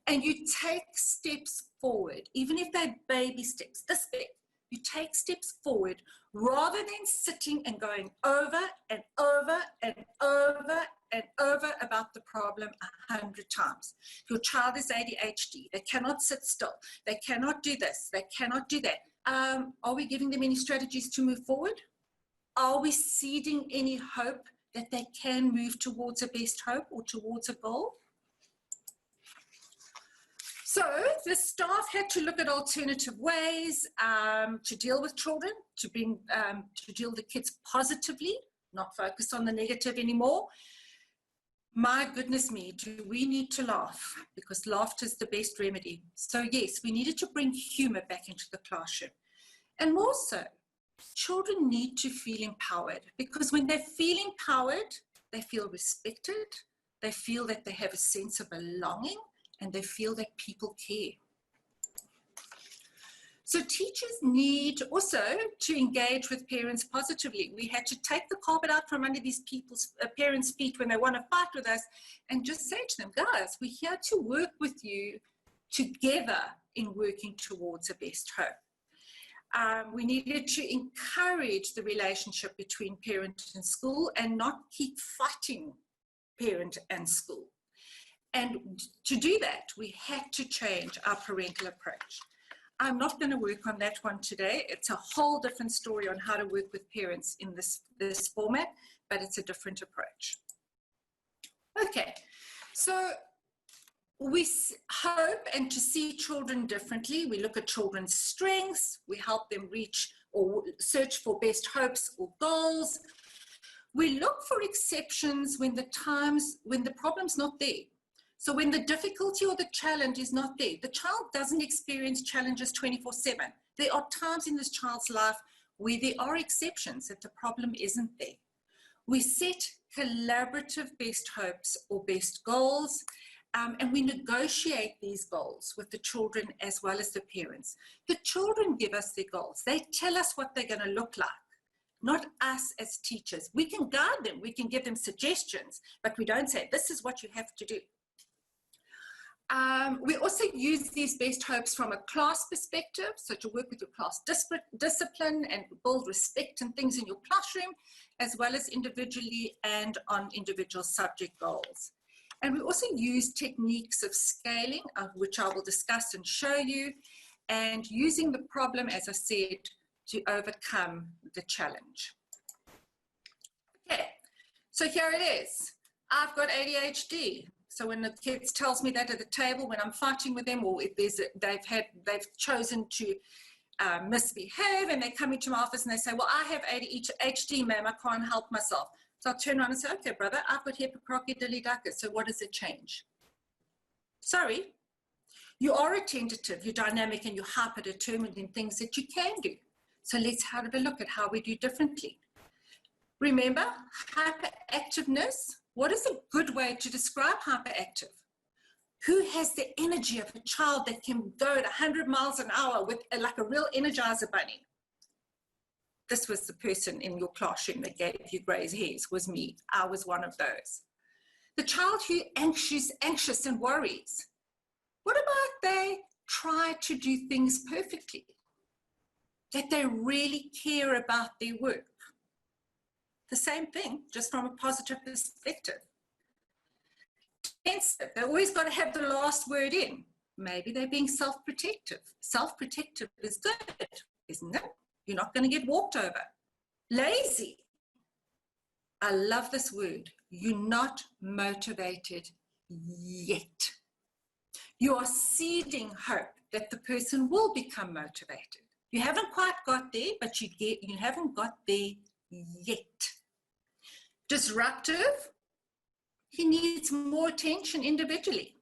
And you take steps forward, even if they're baby steps, this big. You take steps forward rather than sitting and going over and over and over and over about the problem 100 times. Your child is ADHD. They cannot sit still. They cannot do this. They cannot do that. Are we giving them any strategies to move forward? Are we seeding any hope that they can move towards a best hope or towards a goal? So the staff had to look at alternative ways to deal with children, to deal with the kids positively, not focus on the negative anymore. My goodness me, do we need to laugh? Because laughter is the best remedy. So yes, we needed to bring humor back into the classroom. And more so, children need to feel empowered, because when they feel empowered, they feel respected, they feel that they have a sense of belonging, and they feel that people care. So teachers need also to engage with parents positively. We had to take the carpet out from under these parents' feet when they want to fight with us and just say to them, guys, we're here to work with you together in working towards a best hope. We needed to encourage the relationship between parent and school and not keep fighting parent and school. And to do that, we had to change our parental approach. I'm not going to work on that one today. It's a whole different story on how to work with parents in this format, but it's a different approach. Okay, so we hope and to see children differently. We look at children's strengths. We help them reach or search for best hopes or goals. We look for exceptions when the problem's not there. So when the difficulty or the challenge is not there, the child doesn't experience challenges 24/7. There are times in this child's life where there are exceptions, that the problem isn't there. We set collaborative best hopes or best goals, and we negotiate these goals with the children as well as the parents. The children give us their goals. They tell us what they're going to look like, not us as teachers. We can guide them, we can give them suggestions, but we don't say, this is what you have to do. We also use these best hopes from a class perspective, so to work with your class discipline and build respect and things in your classroom, as well as individually and on individual subject goals. And we also use techniques of scaling, which I will discuss and show you, and using the problem, as I said, to overcome the challenge. Okay, so here it is. I've got ADHD. So when the kids tells me that at the table, when I'm fighting with them, or if they've chosen to misbehave and they come into my office and they say, well, I have ADHD, ma'am, I can't help myself. So I'll turn around and say, okay, brother, I've got hypocrocidilidacus, so what does it change? Sorry, you are attentive, you're dynamic, and you're hyper-determined in things that you can do. So let's have a look at how we do differently. Remember, hyperactiveness. What is a good way to describe hyperactive? Who has the energy of a child that can go at 100 miles an hour with like a real Energizer bunny? This was the person in your classroom that gave you grey hairs, was me. I was one of those. The child who anxious and worries. What about they try to do things perfectly? That they really care about their work. The same thing, just from a positive perspective. Defensive, they always got to have the last word in. Maybe they're being self-protective. Self-protective is good, isn't it? You're not going to get walked over. Lazy. I love this word. You're not motivated yet. You are seeding hope that the person will become motivated. You haven't quite got there, but you haven't got there yet. Disruptive, he needs more attention individually.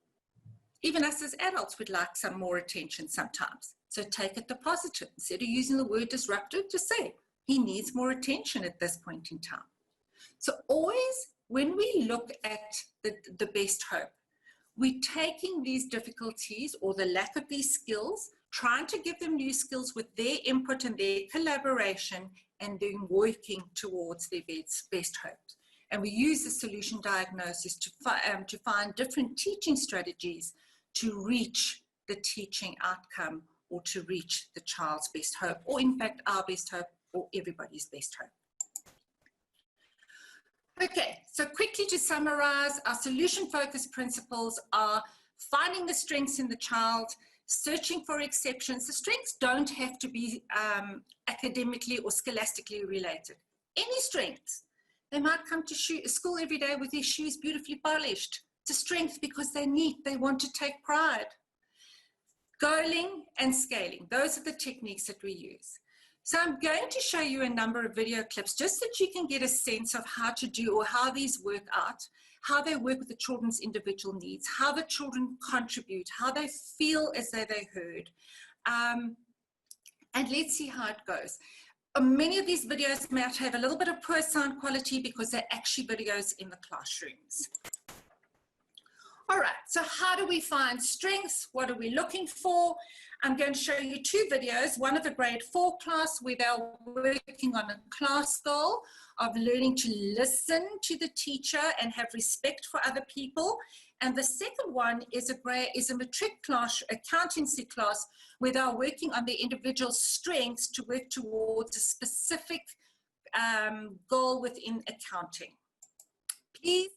Even us as adults would like some more attention sometimes. So take it the positive. Instead of using the word disruptive, just say, he needs more attention at this point in time. So always, when we look at the best hope, we're taking these difficulties or the lack of these skills, trying to give them new skills with their input and their collaboration, and then working towards their best hopes. And we use the solution diagnosis to find different teaching strategies to reach the teaching outcome or to reach the child's best hope, or in fact, our best hope or everybody's best hope. Okay, so quickly to summarize, our solution-focused principles are finding the strengths in the child, searching for exceptions. The strengths don't have to be academically or scholastically related. Any strengths. They might come to school every day with their shoes beautifully polished. It's a strength because they're neat, they want to take pride. Goaling and scaling, those are the techniques that we use. So I'm going to show you a number of video clips just so that you can get a sense of how to do or how these work out, how they work with the children's individual needs, how the children contribute, how they feel as though they heard. And let's see how it goes. Many of these videos might have a little bit of poor sound quality because they're actually videos in the classrooms. All right, so how do we find strengths? What are we looking for? I'm going to show you two videos, one of a grade 4 class where they're working on a class goal of learning to listen to the teacher and have respect for other people. And the second one is a matric class, accountancy class, where they're working on their individual strengths to work towards a specific goal within accounting. Please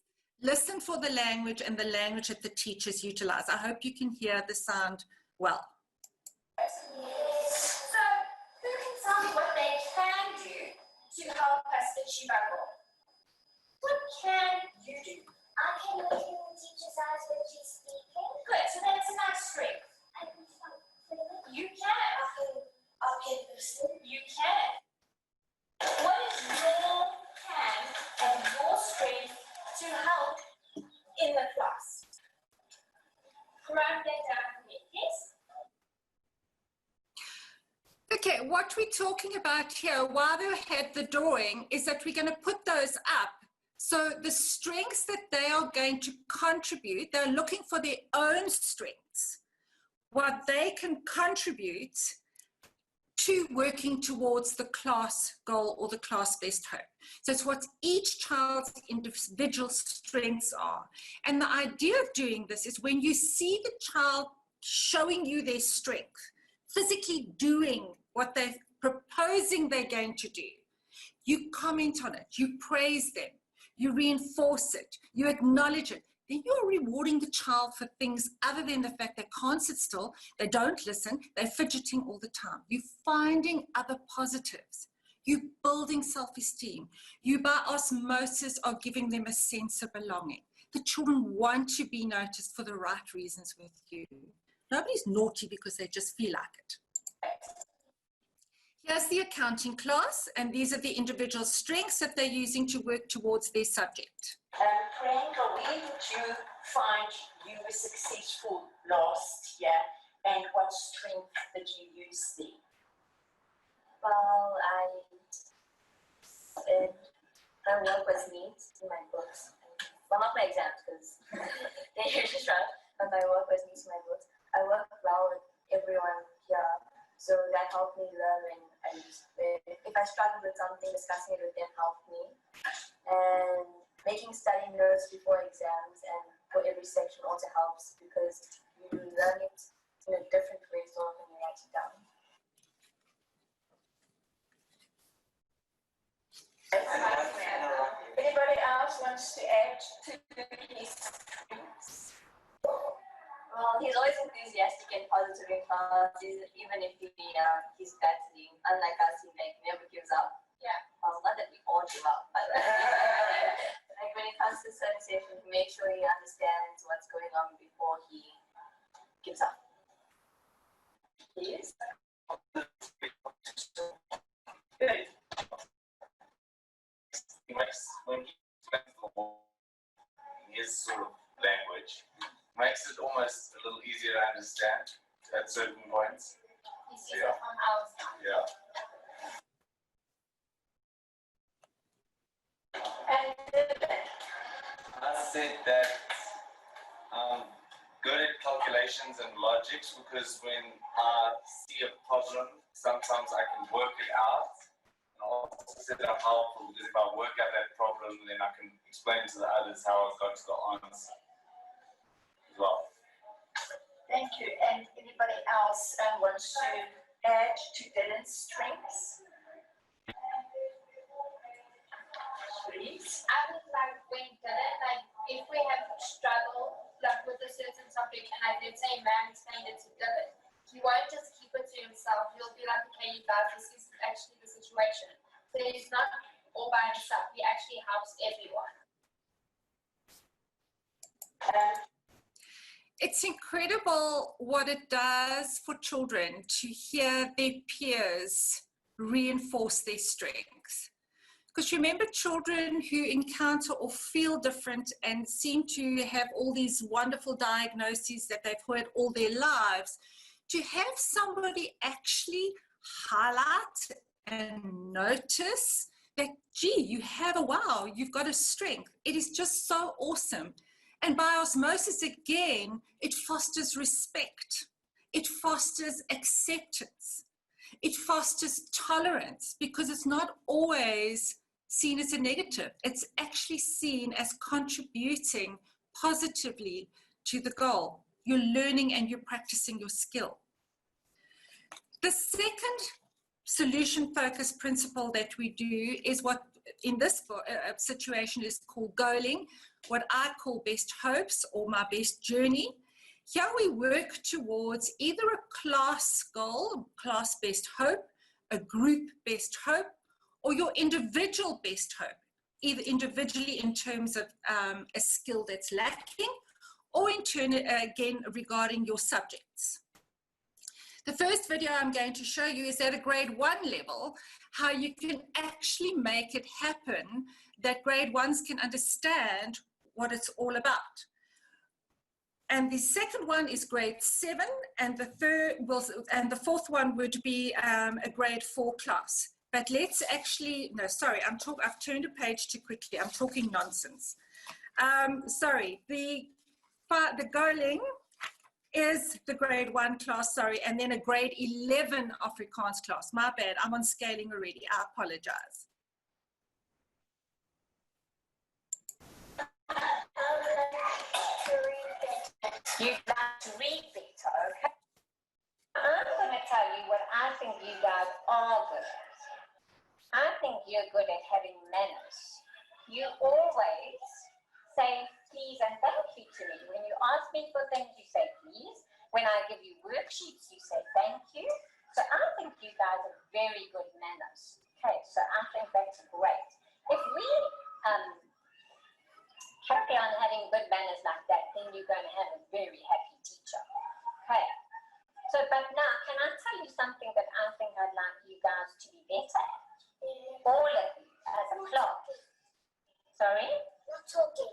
listen for the language and the language that the teachers utilize. I hope you can hear the sound well. So, who can tell me what they can do to help us achieve our goal? What can you do? I can look in the teacher's eyes when she's speaking. Good, so that's a nice strength. I can start feeling. You can. I can listen. You can. What is your can and your strength to help in the class? Write that down for me, yes? Okay, what we're talking about here, while they had the drawing, is that we're going to put those up. So the strengths that they are going to contribute, they're looking for their own strengths, what they can contribute to working towards the class goal or the class best hope. So it's what each child's individual strengths are. And the idea of doing this is when you see the child showing you their strength, physically doing what they're proposing they're going to do, you comment on it, you praise them, you reinforce it, you acknowledge it, then you're rewarding the child for things other than the fact they can't sit still, they don't listen, they're fidgeting all the time. You're finding other positives. You're building self-esteem. You, by osmosis, are giving them a sense of belonging. The children want to be noticed for the right reasons with you. Nobody's naughty because they just feel like it. Here's the accounting class, and these are the individual strengths that they're using to work towards their subject. Priyanka, where did you find you were successful last year, and what strength did you use there? Well, my work was neat in my books. Well, not my exams, because they're usually rough, but my work was neat in my books. I worked well with everyone here, so that helped me learn when if I struggled with something, discussing it with them helped me. And making study notes before exams and for every section also helps because you learn it in a different way so when you write it down. Anybody else wants to add to his strengths? Well, he's always enthusiastic and positive in class, even if he's battling. Unlike us, he never gives up. Yeah. Well, not that we all give up, but like when it comes to certain sessions, make sure he understands what's going on before he gives up. Yes. Good. understand at certain points. Yeah. On our side. Yeah. And I said that good at calculations and logics, because when I see a problem, sometimes I can work it out. And I also said that I'm helpful, because if I work out that problem, then I can explain to the others how I've got to the answer as well. thank you. And anybody else wants to add to Dylan's strengths? Please. I would like when Dylan, like if we have struggle like with a certain topic and I did say man explained it to Dylan, he won't just keep it to himself. He'll be like, okay, you guys, this is actually the situation. So he's not all by himself. He actually helps everyone. It's incredible what it does for children to hear their peers reinforce their strengths. Because remember, children who encounter or feel different and seem to have all these wonderful diagnoses that they've heard all their lives, to have somebody actually highlight and notice that, gee, you have a wow, you've got a strength. It is just so awesome. And by osmosis, again, it fosters respect. It fosters acceptance. It fosters tolerance, because it's not always seen as a negative. It's actually seen as contributing positively to the goal. You're learning and you're practicing your skill. The second solution-focused principle that we do is what in this situation is called goaling, what I call best hopes or my best journey. Here we work towards either a class goal, class best hope, a group best hope, or your individual best hope, either individually in terms of a skill that's lacking, or in turn, again, regarding your subjects. The first video I'm going to show you is at a grade 1 level, how you can actually make it happen that grade 1s can understand what it's all about. And the second one is grade 7, and the fourth one would be a grade 4 class. But let's actually, no, sorry, I've turned a page too quickly. I'm talking nonsense. Sorry, the goaling is the grade 1 class, sorry, and then a grade 11 Afrikaans class. My bad, I'm on scaling already, I apologize. You'd like to read better, okay? I'm going to tell you what I think you guys are good at. I think you're good at having manners. You always say please and thank you to me. When you ask me for things, you say please. When I give you worksheets, you say thank you. So I think you guys have very good manners. Okay, so I think that's great. If we carry on having good manners like that, then you're going to have a very happy teacher. Okay. So, but now, can I tell you something that I think I'd like you guys to be better at? All of you, as a class. Sorry? Not talking.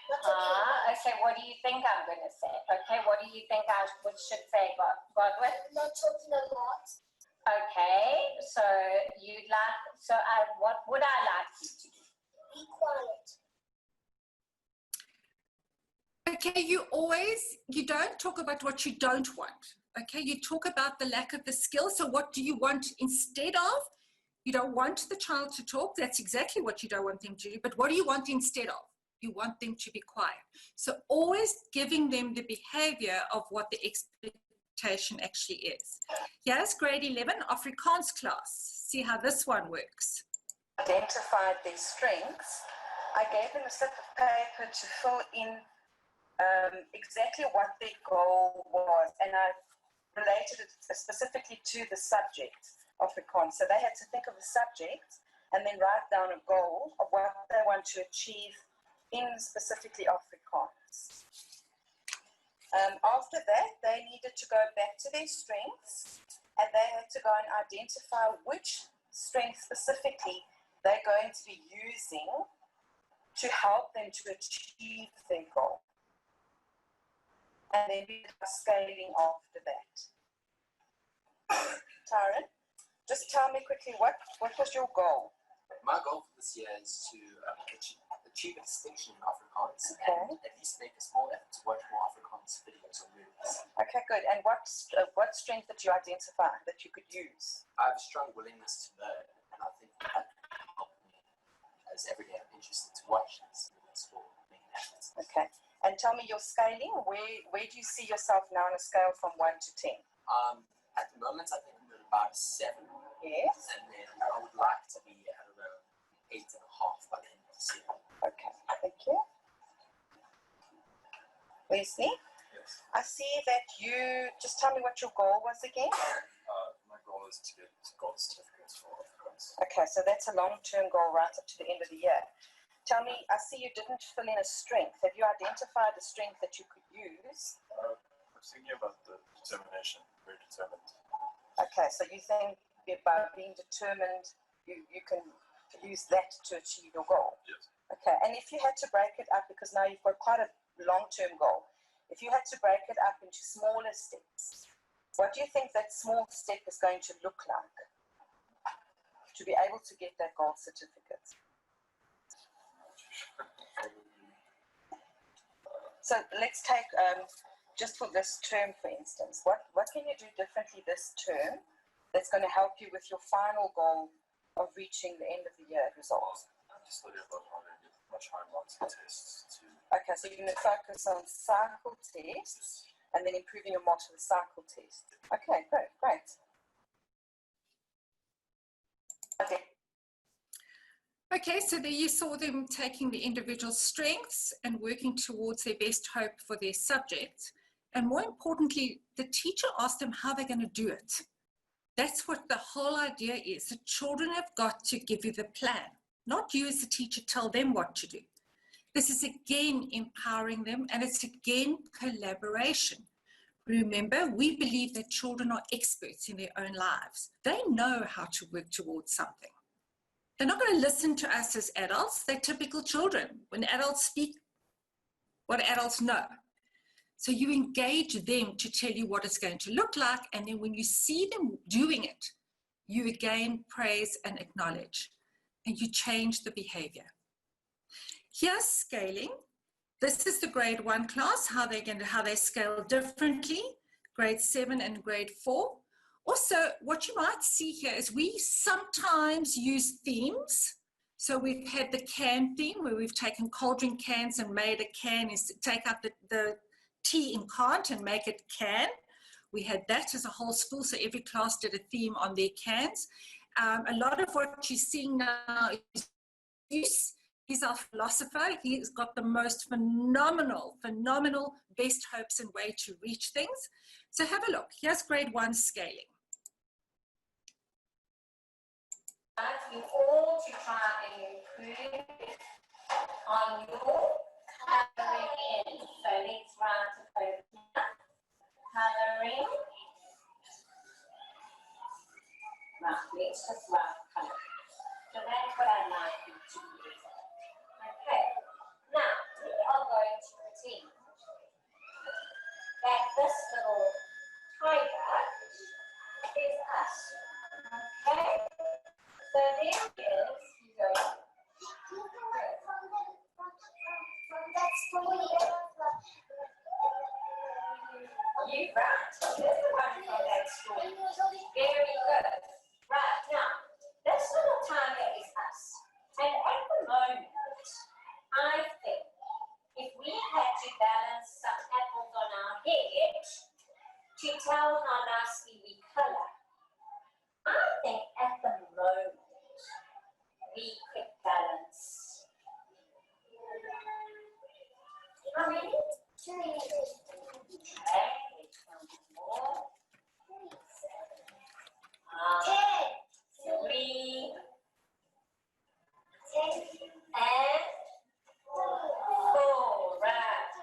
Okay, what do you think I'm going to say? Okay, what do you think I should say, Godwin? Not talking a lot. Okay, so you'd like, what would I like you to do? Be quiet. Okay, you don't talk about what you don't want. Okay, you talk about the lack of the skill. So what do you want instead of? You don't want the child to talk. That's exactly what you don't want them to do. But what do you want instead of? You want them to be quiet. So always giving them the behavior of what the expectation actually is. Here's grade 11 Afrikaans class. See how this one works. Identified their strengths. I gave them a slip of paper to fill in exactly what their goal was, and I related it specifically to the subject Afrikaans. So they had to think of a subject and then write down a goal of what they want to achieve in specifically Afrikaans. After that, they needed to go back to their strengths, and they had to go and identify which strength specifically they're going to be using to help them to achieve their goal. and then we did scaling after that. Tyron, just tell me quickly, what was your goal? My goal for this year is to achieve a distinction in Afrikaans and at least make a small effort to watch more Afrikaans videos or movies. Okay, good. And what strength did you identify that you could use? I have a strong willingness to learn, and I think that can help me as every day I'm interested to watch this for making efforts. Okay. And tell me your scaling. Where do you see yourself now on a scale from 1 to 10? At the moment, I think I'm at about 7. Yes. And then I would like to be at around 8.5 by the end of this year. Okay, thank you. Wesley? Yes. I see that you, just tell me what your goal was again. My goal is to get gold certificates for Afrikaans. Okay, so that's a long-term goal right up to the end of the year. Tell me, I see you didn't fill in a strength. Have you identified a strength that you could use? I was thinking about the determination, very determined. Okay, so you think by being determined, you can use that to achieve your goal? Yes. Okay, and if you had to break it up, because now you've got quite a long-term goal, if you had to break it up into smaller steps, what do you think that small step is going to look like to be able to get that gold certificate? So let's take, just for this term, for instance, what can you do differently this term that's going to help you with your final goal of reaching the end of the year results? I'm just studying about how to get much higher marks in tests. Okay, so you're going to focus on cycle tests and then improving your marks for the cycle test. Okay, great. Okay, so there you saw them taking the individual strengths and working towards their best hope for their subject. And more importantly, the teacher asked them how they're going to do it. That's what the whole idea is. The children have got to give you the plan, not you as the teacher tell them what to do. This is again empowering them, and it's again collaboration. Remember, we believe that children are experts in their own lives. They know how to work towards something. They're not going to listen to us as adults. They're typical children. When adults speak, what adults know. So you engage them to tell you what it's going to look like, and then when you see them doing it, you again praise and acknowledge, and you change the behavior. Here's scaling. This is the grade 1 class, how they scale differently, grade 7 and grade 4. Also, what you might see here is we sometimes use themes. So we've had the can theme where we've taken cold drink cans and made a can, is take out the T in can't and make it can. We had that as a whole school, so every class did a theme on their cans. A lot of what you're seeing now is use. He's our philosopher. He's got the most phenomenal best hopes and way to reach things. So have a look. Here's grade 1 scaling. You all to try and improve on your colouring in. So let's write it over here. Colouring. Right, let's just write colouring. So that's what I'd like you to do. Okay, now we are going to pretend that this little tiger is us. Okay, so there he is. You go. From that story. You right. There's the one from that story. Very good. Right now, this little tiger is us, and at the moment, I think if we had to balance some apples on our head to tell how nicely we colour, I think at the moment we could balance. How many? 2. Okay, let's count more. 10. 3. 10. And 4, right.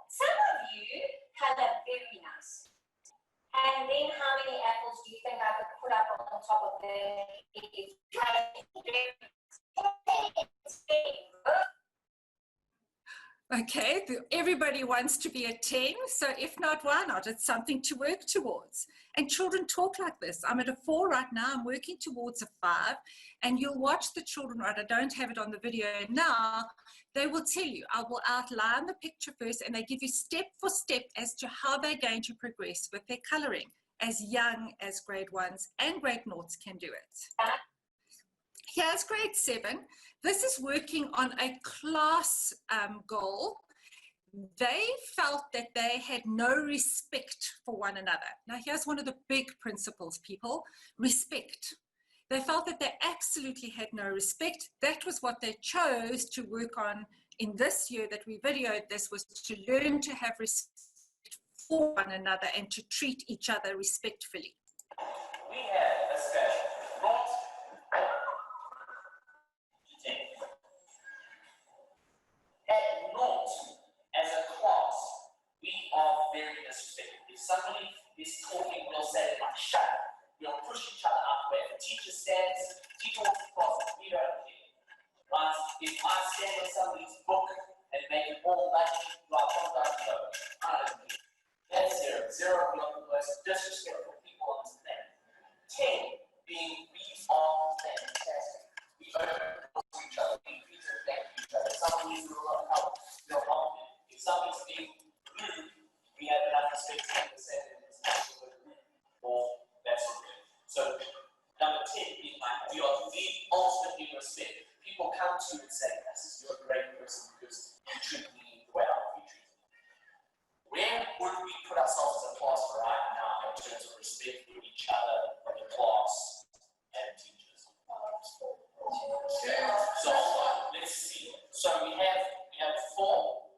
Some of you colour very nice. And then how many apples do you think I could put up on top of the Okay, everybody wants to be a 10, so if not, why not? It's something to work towards. And children talk like this. I'm at a 4 right now, I'm working towards a 5, and you'll watch the children, right? I don't have it on the video now. They will tell you, I will outline the picture first, and they give you step for step as to how they're going to progress with their coloring, as young as grade 1s and grade 0s can do it. Here's grade 7. This is working on a class goal. They felt that they had no respect for one another. Now, here's one of the big principles, people: respect. They felt that they absolutely had no respect. That was what they chose to work on in this year that we videoed this, was to learn to have respect for one another and to treat each other respectfully. We have a special not at not as a class, we are very disrespectful. If somebody is talking, we'll say like shut up. We'll push each other up where the teacher stands, teacher walks across, we don't care. But if I stand on somebody's book and make it all lunch, like sometimes no, I don't care. That's 0. 0 being the most disrespectful people on this planet. 10 being we are fantastic. We open doors to each other, we greet and thank each other. If somebody needs a little help, we'll help them. If somebody's being rude, we have enough respect to say that it's actually rude or that sort of thing. So number 10 being like, we are the ultimate in respect. People come to you and say, "This, you're a great person because you treat me the way I want to be treated." Where would we put ourselves as a class right now in terms of respect for each other, the class, and teachers? Okay. So let's see. So we have 4.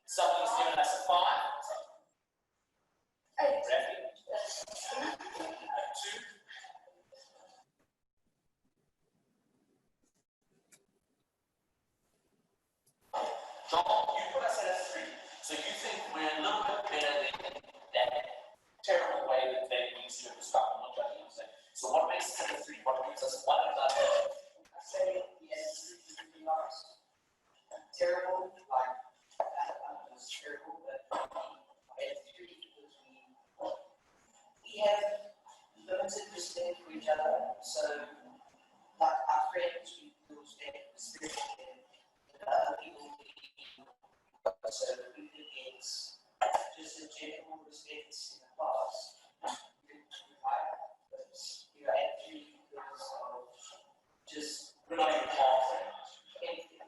Somebody's given us a 5. Rafi? 2. John, you put us at a 3. So you think we're a little bit better than that terrible way that they used to describe. I'm not judging, I'm saying. So what makes us a 3? What makes us 1? I say yes, to be honest. Terrible, like it's terrible, but it's 3 because we have limited respect for each other. So like our friends, we feel respect and other people. So we think it's just a general respect in the class. You're at 3 because of just we're not even talking anything.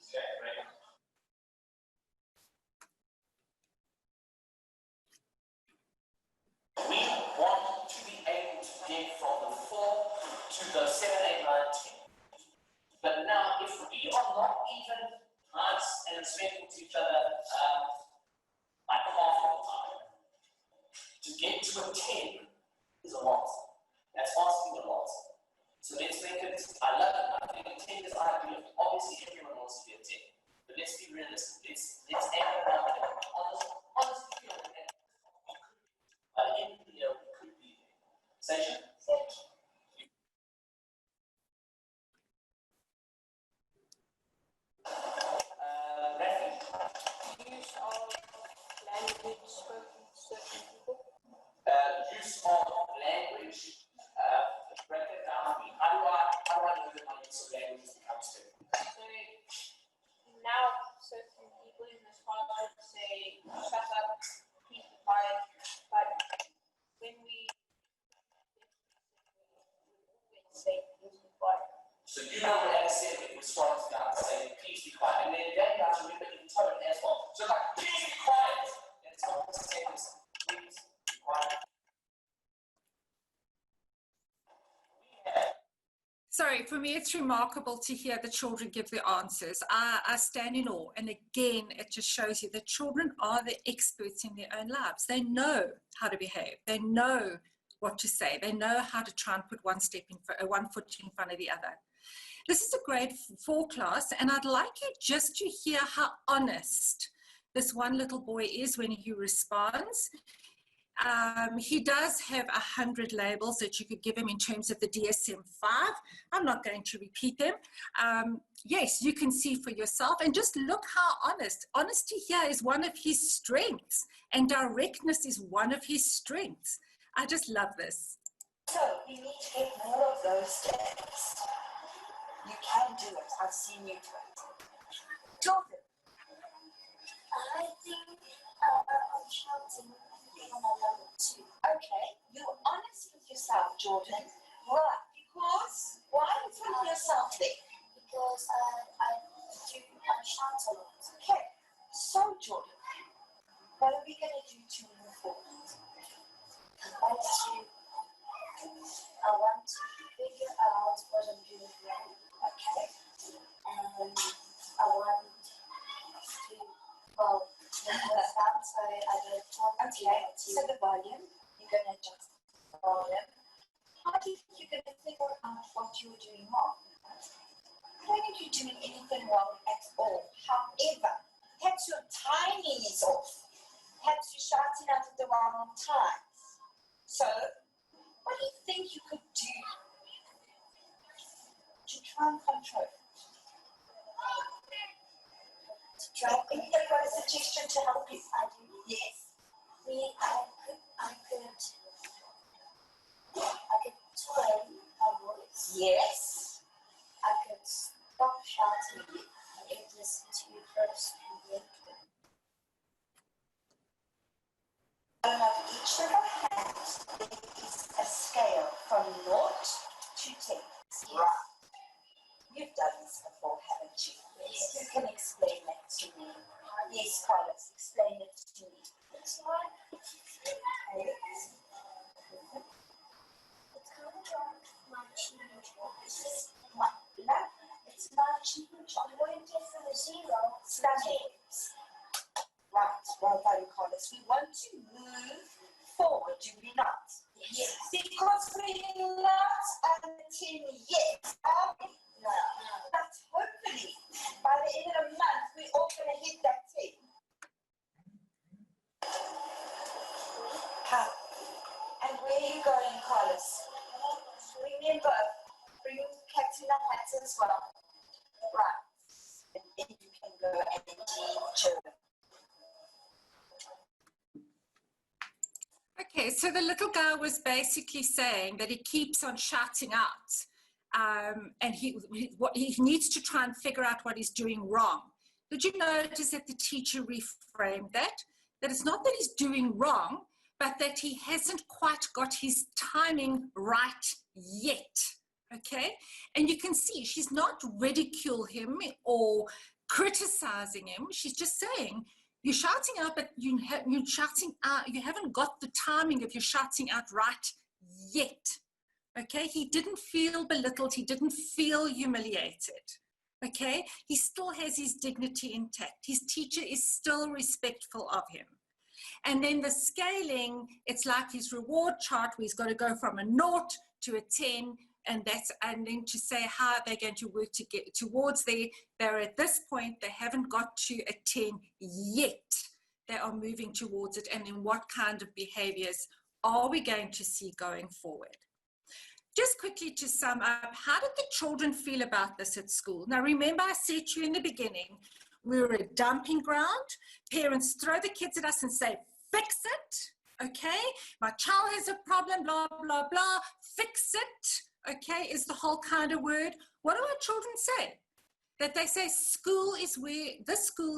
Okay, right? We want to be able to get from the 4 to the 7, 8, 9, 10. But now, if we are not even nice and respectful to each other, like half of the time, to get to a 10 is a lot. That's asking a lot. So let's make it, I love it, I think a 10 is ideal. Obviously, everyone wants to be a 10. But let's be realistic. Let's aim around it. Honestly feel that by the end of the year, we could be there. Session? Use of language spoken to certain people. Use of language. Break it down. How do I know that my use of language becomes different? So now certain people in this class would say, "Shut up, keep quiet." But when we always say, "Please be quiet." So you know what I said in response to that, saying, "Please be quiet," and then you have to remember in tone as well. So like, "Please be quiet." And it's not the same as "Please be quiet." Sorry, for me, it's remarkable to hear the children give their answers. I stand in awe. And again, it just shows you that children are the experts in their own lives. They know how to behave. They know what to say. They know how to try and put one foot in front of the other. This is a grade 4 class, and I'd like you just to hear how honest this one little boy is when he responds. He does have 100 labels that you could give him in terms of the DSM-5. I'm not going to repeat them. Yes, you can see for yourself, and just look how honest. Honesty here is one of his strengths, and directness is one of his strengths. I just love this. So we need to get more of those days. You can do it. I've seen you do it. Jordan. I think I'm shouting on my level 2. Okay, you're honest with yourself, Jordan. Right, because why are you putting yourself there? Because I shout a lot. Okay, so Jordan, what are we going to do to move forward? I want to figure out what I'm doing wrong. Okay. And I want to, well, I'm sorry, I don't talk to you. Okay, so the volume, you're going to adjust the volume. How do you think you're going to figure out what you're doing wrong? I don't think you're doing anything wrong at all. However, perhaps your timing is off. Perhaps you're shouting out at the wrong time. So, what do you think you could do to try and control it? Anybody got a suggestion to help you? I do. Yes. I could tone my voice. Yes. I could stop shouting. I could listen to you first and then. On each of our hands, there is a scale from 0 to 10. Right. You've done this before, haven't you? Yes. You can explain that to me. Yes, Carlos, explain it to me. It's like, Okay. it's kind of like my achievement box. It's my achievement chart. I'm going to get from a 0 to 10. Right, well done, Carlos. We want to move forward, do we not? Yes. Because we're not on the 10 yet, are we? No. But hopefully, by the end of the month, we're all going to hit that 10. Come. And where are you going, Carlos? Bring them both. Bring cats in the hats as well. Right. And then you can go and teach. Okay, so the little guy was basically saying that he keeps on shouting out, and he needs to try and figure out what he's doing wrong. Did you notice that the teacher reframed that? That it's not that he's doing wrong, but that he hasn't quite got his timing right yet, okay? And you can see she's not ridiculing him or criticizing him. She's just saying, you're shouting out, but you're shouting out, you haven't got the timing of your shouting out right yet. Okay, he didn't feel belittled, he didn't feel humiliated. Okay, he still has his dignity intact. His teacher is still respectful of him. And then the scaling, it's like his reward chart where he's got to go from a 0 to a 10, and then to say how they're going to work to get towards they're at this point, they haven't got to a 10 yet. They are moving towards it, and then what kind of behaviors are we going to see going forward? Just quickly to sum up, how did the children feel about this at school? Now remember, I said to you in the beginning, we were a dumping ground. Parents throw the kids at us and say, fix it, okay? My child has a problem, blah, blah, blah, fix it, okay, is the whole kind of word. What do our children say? That they say this school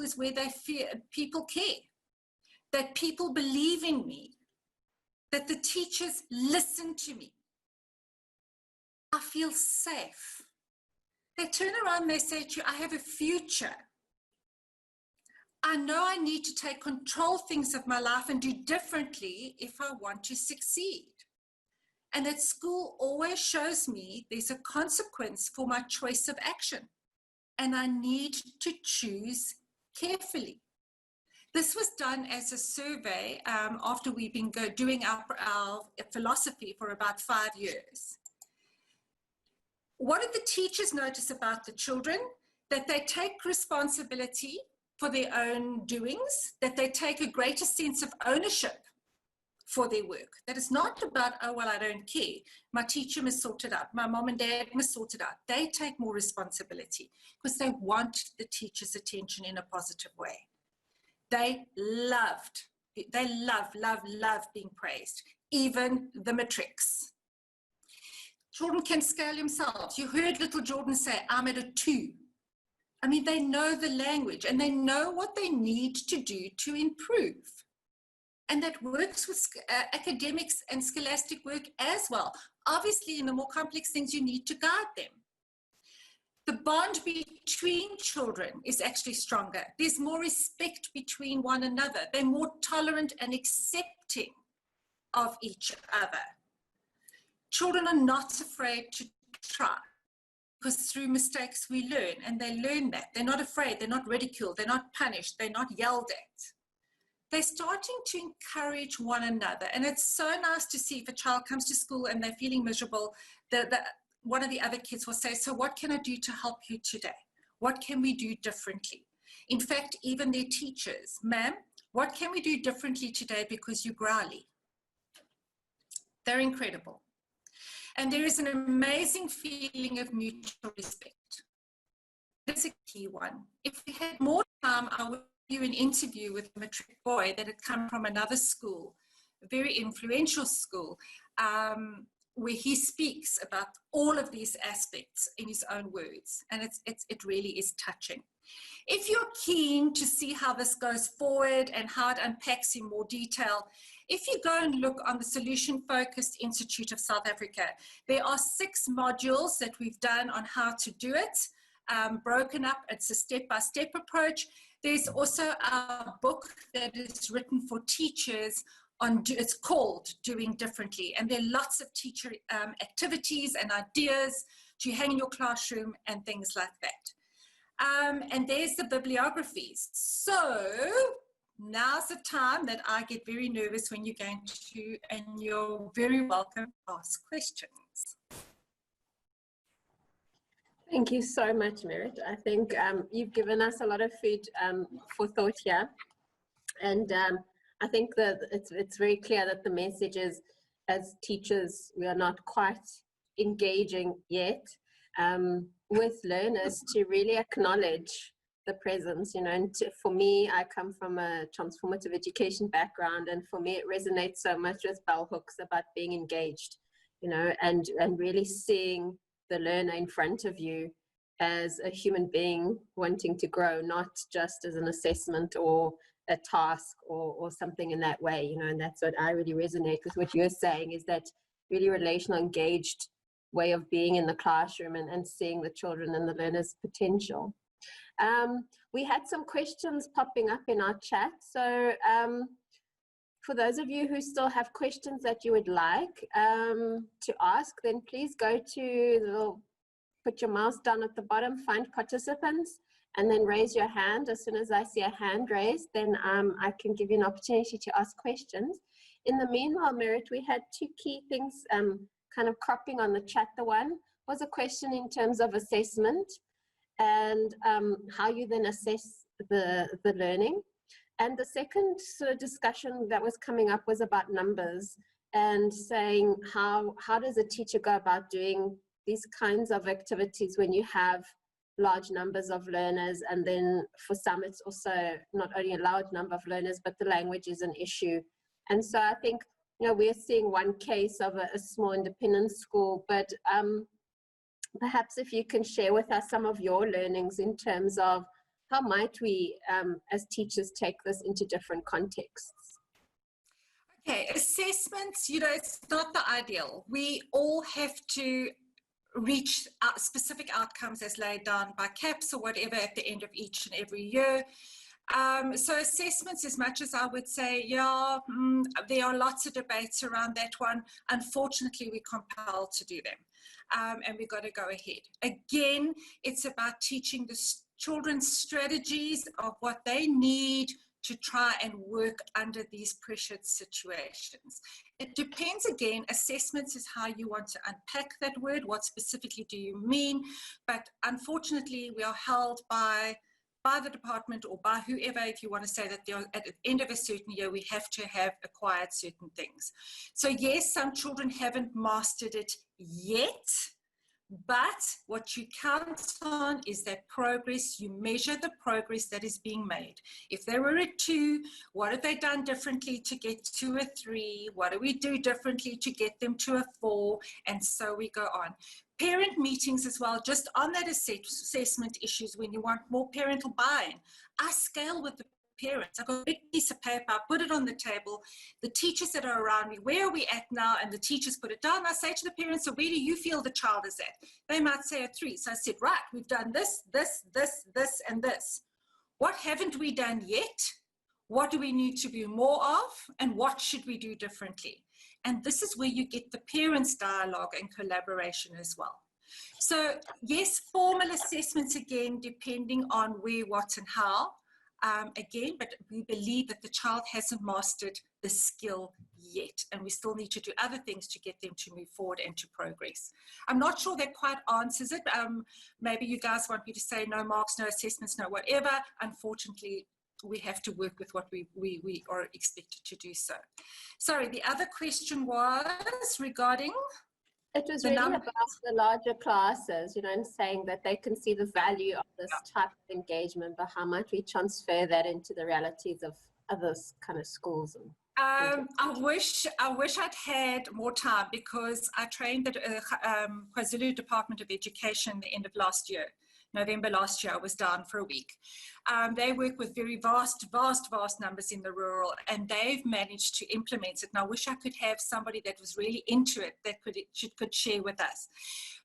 is where they feel people care, that people believe in me, that the teachers listen to me. I feel safe. They turn around and they say to you, I have a future. I know I need to take control of things of my life and do differently if I want to succeed. And that school always shows me there's a consequence for my choice of action. And I need to choose carefully. This was done as a survey after we've been doing our philosophy for about 5 years. What did the teachers notice about the children? That they take responsibility for their own doings, that they take a greater sense of ownership for their work. That is not about, oh, well, I don't care. My teacher must sort it out. My mom and dad must sort it out. They take more responsibility because they want the teacher's attention in a positive way. They love being praised, even the matrics. Children can scale themselves. You heard little Jordan say, I'm at a 2. I mean, they know the language and they know what they need to do to improve. And that works with academics and scholastic work as well. Obviously, in the more complex things, you need to guide them. The bond between children is actually stronger. There's more respect between one another. They're more tolerant and accepting of each other. Children are not afraid to try because through mistakes we learn, and they learn that. They're not afraid, they're not ridiculed, they're not punished, they're not yelled at. They're starting to encourage one another, and it's so nice to see if a child comes to school and they're feeling miserable, one of the other kids will say, so what can I do to help you today? What can we do differently? In fact, even their teachers, ma'am, what can we do differently today because you're growly? They're incredible. And there is an amazing feeling of mutual respect. That's a key one. If we had more time, I would do an interview with a matric boy that had come from another school, a very influential school, where he speaks about all of these aspects in his own words. And it really is touching. If you're keen to see how this goes forward and how it unpacks in more detail, if you go and look on the Solution Focused Institute of South Africa, there are 6 modules that we've done on how to do it, broken up. It's a step-by-step approach. There's also a book that is written for teachers on, it's called Doing Differently. And there are lots of teacher activities and ideas to hang in your classroom and things like that. And there's the bibliographies. So now's the time that I get very nervous when you're going to, and you're very welcome to ask questions. Thank you so much, MERRITT. I think you've given us a lot of food for thought here. And I think that it's very clear that the message is, as teachers, we are not quite engaging yet with learners to really acknowledge the presence, you know. And for me, I come from a transformative education background, and for me it resonates so much with bell hooks about being engaged, you know, and really seeing the learner in front of you as a human being wanting to grow, not just as an assessment or a task or something in that way, you know. And that's what I really resonate with what you're saying, is that really relational, engaged way of being in the classroom and seeing the children and the learners' potential. We had some questions popping up in our chat. So for those of you who still have questions that you would like to ask, then please go to put your mouse down at the bottom, find participants, and then raise your hand. As soon as I see a hand raised, then I can give you an opportunity to ask questions. In the meanwhile, MERRITT, we had 2 key things kind of cropping on the chat. The one was a question in terms of assessment and how you then assess the learning. And the second sort of discussion that was coming up was about numbers and saying how does a teacher go about doing these kinds of activities when you have large numbers of learners, and then for some it's also not only a large number of learners, but the language is an issue. And so I think, you know, we're seeing one case of a small independent school, but perhaps if you can share with us some of your learnings in terms of how might we as teachers take this into different contexts. Okay, assessments, you know, it's not the ideal. We all have to reach specific outcomes as laid down by CAPS or whatever at the end of each and every year. So assessments, as much as I would say, yeah, there are lots of debates around that one. Unfortunately, we're compelled to do them, and we've got to go ahead. Again, it's about teaching the children strategies of what they need to try and work under these pressured situations. It depends, again, assessments is how you want to unpack that word, what specifically do you mean, but unfortunately we are held by by the department or by whoever, if you want to say that at the end of a certain year, we have to have acquired certain things. So yes, some children haven't mastered it yet, but what you count on is that progress. You measure the progress that is being made. If they were a 2, what have they done differently to get to a 3? What do we do differently to get them to a 4? And so we go on. Parent meetings as well, just on that assessment issues, when you want more parental buy-in. I scale with the parents. I've got a big piece of paper, I put it on the table. The teachers that are around me, where are we at now? And the teachers put it down. I say to the parents, so where do you feel the child is at? They might say a 3. So I said, right, we've done this, this, this, this, and this. What haven't we done yet? What do we need to do more of? And what should we do differently? And this is where you get the parents' dialogue and collaboration as well. So yes, formal assessments again, depending on where, what, and how. Again, but we believe that the child hasn't mastered the skill yet, and we still need to do other things to get them to move forward and to progress. I'm not sure that quite answers it. Maybe you guys want me to say no marks, no assessments, no whatever. Unfortunately, we have to work with what we are expected to do so. Sorry, the other question was regarding? It was really about the larger classes, you know, and saying that they can see the value of this type of engagement, but how much we transfer that into the realities of other kind of schools. And I wish I'd had more time, because I trained at KwaZulu Department of Education the end of last year. November last year, I was down for a week. They work with very vast numbers in the rural, and they've managed to implement it. And I wish I could have somebody that was really into it that could share with us.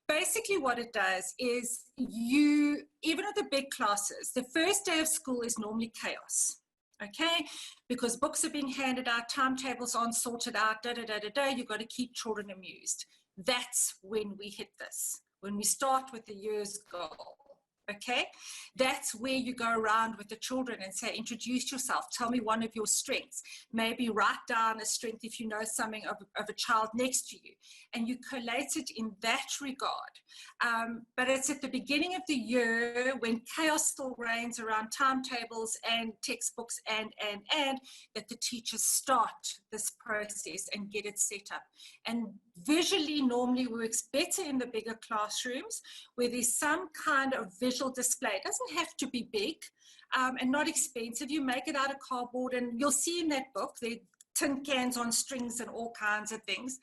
Basically what it does is even at the big classes, the first day of school is normally chaos. Okay, because books are being handed out, timetables aren't sorted out, you've got to keep children amused. That's when we hit this, when we start with the year's goal. Okay, that's where you go around with the children and say, introduce yourself, tell me one of your strengths, maybe write down a strength if you know something of a child next to you, and you collate it in that regard. But it's at the beginning of the year, when chaos still reigns around timetables and textbooks and that the teachers start this process and get it set up. And visually normally works better in the bigger classrooms, where there's some kind of visual display. It doesn't have to be big and not expensive. You make it out of cardboard, and you'll see in that book, there tin cans on strings and all kinds of things,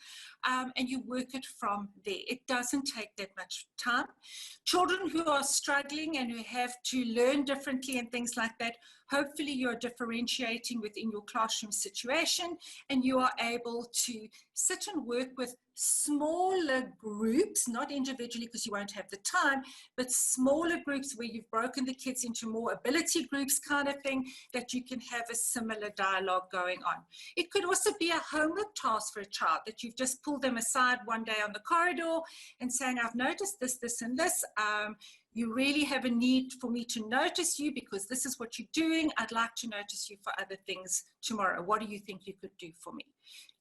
and you work it from there. It doesn't take that much time. Children who are struggling and who have to learn differently and things like that, hopefully you're differentiating within your classroom situation, and you are able to sit and work with smaller groups, not individually because you won't have the time, but smaller groups where you've broken the kids into more ability groups kind of thing, that you can have a similar dialogue going on. It could also be a homework task for a child, that you've just pulled them aside one day on the corridor and saying, I've noticed this, this, and this. You really have a need for me to notice you because this is what you're doing. I'd like to notice you for other things tomorrow. What do you think you could do for me?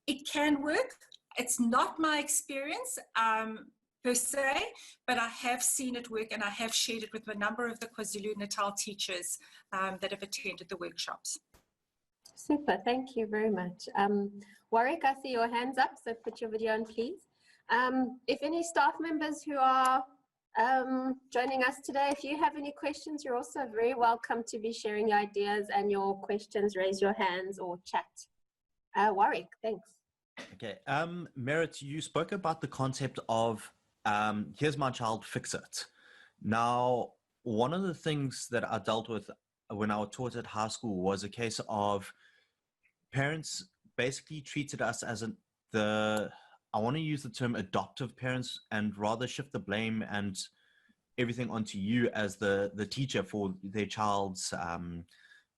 It can work. It's not my experience per se, but I have seen it work, and I have shared it with a number of the KwaZulu-Natal teachers that have attended the workshops. Super, thank you very much. Warwick, I see your hands up, so put your video on, please. If any staff members who are joining us today, if you have any questions, you're also very welcome to be sharing your ideas and your questions. Raise your hands or chat. Warwick, thanks. Okay, MERRITT, you spoke about the concept of here's my child, fix it. Now, one of the things that I dealt with when I was taught at high school was a case of parents basically treated us as I want to use the term adoptive parents, and rather shift the blame and everything onto you as the teacher for their child's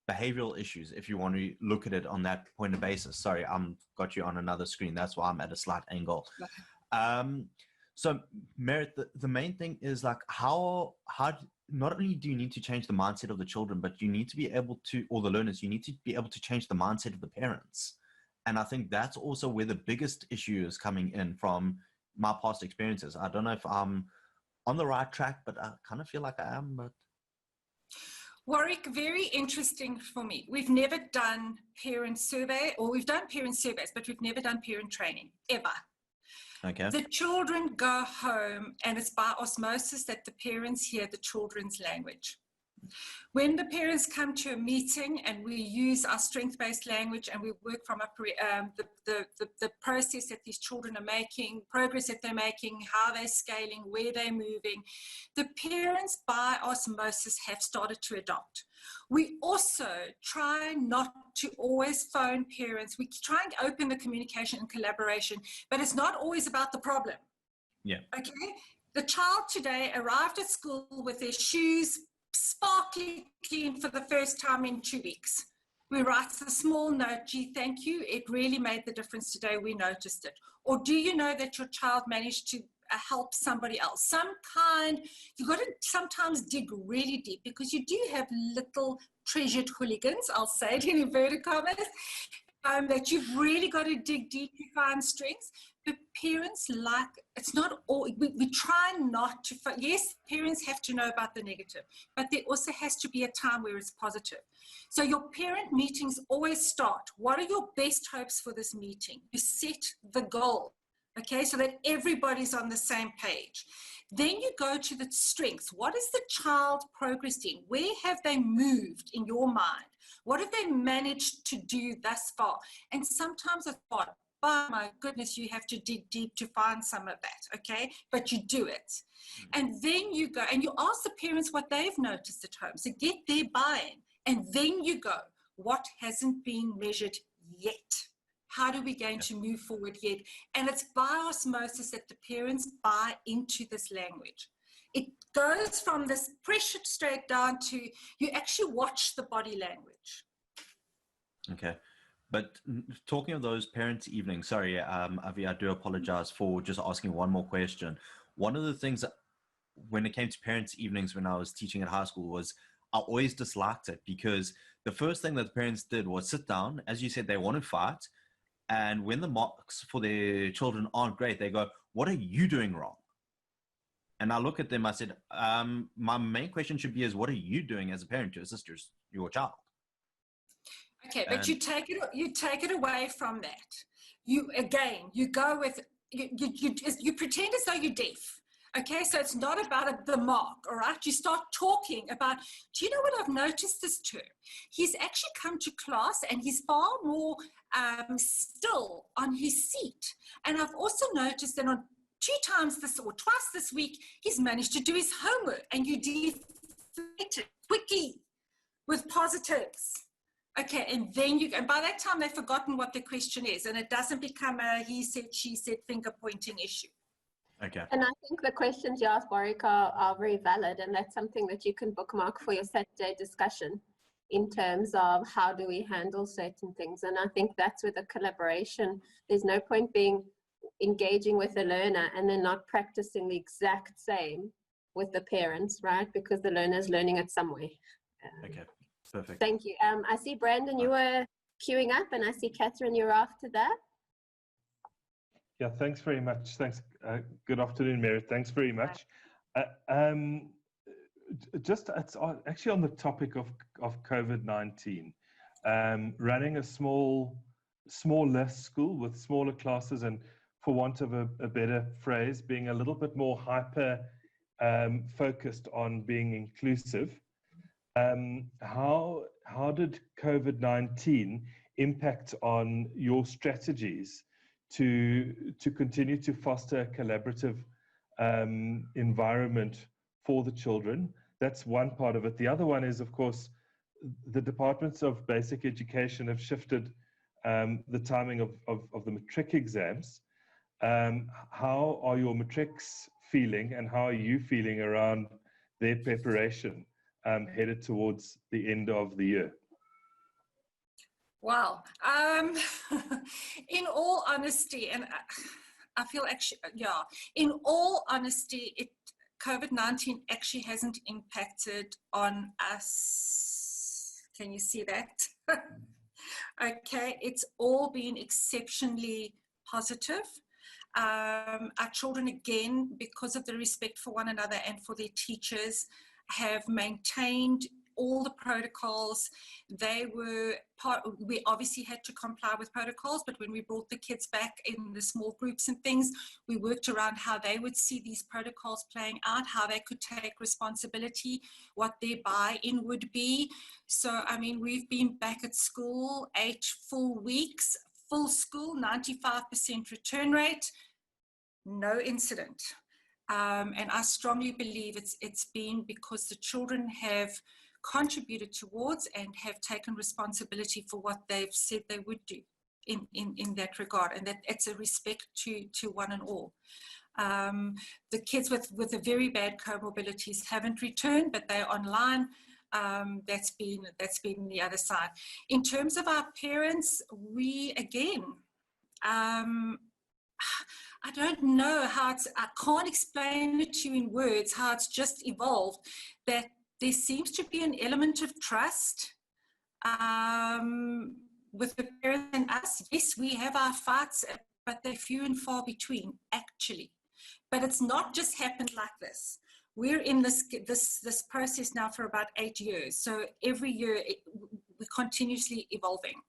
behavioral issues, if you want to look at it on that point of basis. Sorry, got you on another screen. That's why I'm at a slight angle. So MERRITT, the main thing is like how not only do you need to change the mindset of the children, but you need to be able to, or the learners, you need to be able to change the mindset of the parents. And I think that's also where the biggest issue is coming in from my past experiences. I don't know if I'm on the right track, but I kind of feel like I am. But Warwick, very interesting for me. We've never done parent survey, or we've done parent surveys, but we've never done parent training, ever. Okay. The children go home, and it's by osmosis that the parents hear the children's language. When the parents come to a meeting and we use our strength-based language and we work from the process that these children are making, progress that they're making, how they're scaling, where they're moving, the parents by osmosis have started to adopt. We also try not to always phone parents. We try and open the communication and collaboration, but it's not always about the problem. Yeah. Okay? The child today arrived at school with their shoes sparkly clean for the first time in 2 weeks. We write a small note, gee, thank you, it really made the difference today, we noticed it. Or do you know that your child managed to help somebody else? You've got to sometimes dig really deep, because you do have little treasured hooligans, I'll say it in inverted commas, that you've really got to dig deep to find strengths. But parents it's not all, we try not to, yes, parents have to know about the negative, but there also has to be a time where it's positive. So your parent meetings always start, what are your best hopes for this meeting? You set the goal, okay, so that everybody's on the same page. Then you go to the strengths. What is the child progressed in? Where have they moved in your mind? What have they managed to do thus far? And sometimes I thought, oh my goodness, you have to dig deep to find some of that, okay? But you do it. And then you go and you ask the parents what they've noticed at home. So get their buy-in. And then you go, what hasn't been measured yet? How are we going to move forward yet? And it's by osmosis that the parents buy into this language. It goes from this pressure straight down to, you actually watch the body language. Okay. But talking of those parents' evenings, sorry, Avi, I do apologize for just asking one more question. One of the things that, when it came to parents' evenings when I was teaching at high school, was I always disliked it, because the first thing that the parents did was sit down. As you said, they want to fight. And when the marks for their children aren't great, they go, what are you doing wrong? And I look at them, I said, my main question should be is, what are you doing as a parent to assist your child? Okay, but you take it away from that. You go with, you pretend as though you're deaf. Okay, so it's not about the mark, all right? You start talking about, do you know what I've noticed this term? He's actually come to class and he's far more still on his seat. And I've also noticed that on twice this week, he's managed to do his homework, and you deflate it quickly with positives. Okay, and then and by that time they've forgotten what the question is, and it doesn't become a he said, she said, finger pointing issue. Okay. And I think the questions you asked, Warwick, are very valid, and that's something that you can bookmark for your Saturday discussion in terms of how do we handle certain things. And I think that's where the collaboration, there's no point engaging with the learner and then not practicing the exact same with the parents, right? Because the learner's learning it some way. Okay, perfect. Thank you. I see Brandon, you were queuing up, and I see Catherine, you're after that. Yeah, thanks very much. Thanks. Good afternoon, MERRITT. Thanks very much. It's actually on the topic of COVID-19. Running a smaller school with smaller classes, and for want of a better phrase, being a little bit more hyper focused on being inclusive. How did COVID-19 impact on your strategies to continue to foster a collaborative environment for the children? That's one part of it. The other one is, of course, the departments of basic education have shifted the timing of the matric exams. How are your matrics feeling, and how are you feeling around their preparation headed towards the end of the year? Wow. In all honesty, and I feel actually, yeah, in all honesty, COVID-19 actually hasn't impacted on us. Can you see that? Okay, it's all been exceptionally positive. Our children, again, because of the respect for one another and for their teachers, have maintained all the protocols. They were we obviously had to comply with protocols, but when we brought the kids back in the small groups and things, we worked around how they would see these protocols playing out, how they could take responsibility, what their buy-in would be. So, I mean, we've been back at school 8 full weeks, full school, 95% return rate, no incident. And I strongly believe it's been because the children have contributed towards and have taken responsibility for what they've said they would do in that regard, and that it's a respect to one and all. The kids with the very bad comorbidities haven't returned, but they're online. That's been the other side. In terms of our parents, we again, I don't know how I can't explain it to you in words, how it's just evolved, that there seems to be an element of trust with the parents and us. Yes, we have our fights, but they're few and far between, actually. But it's not just happened like this. We're in this process now for about 8 years. So every year we're continuously evolving.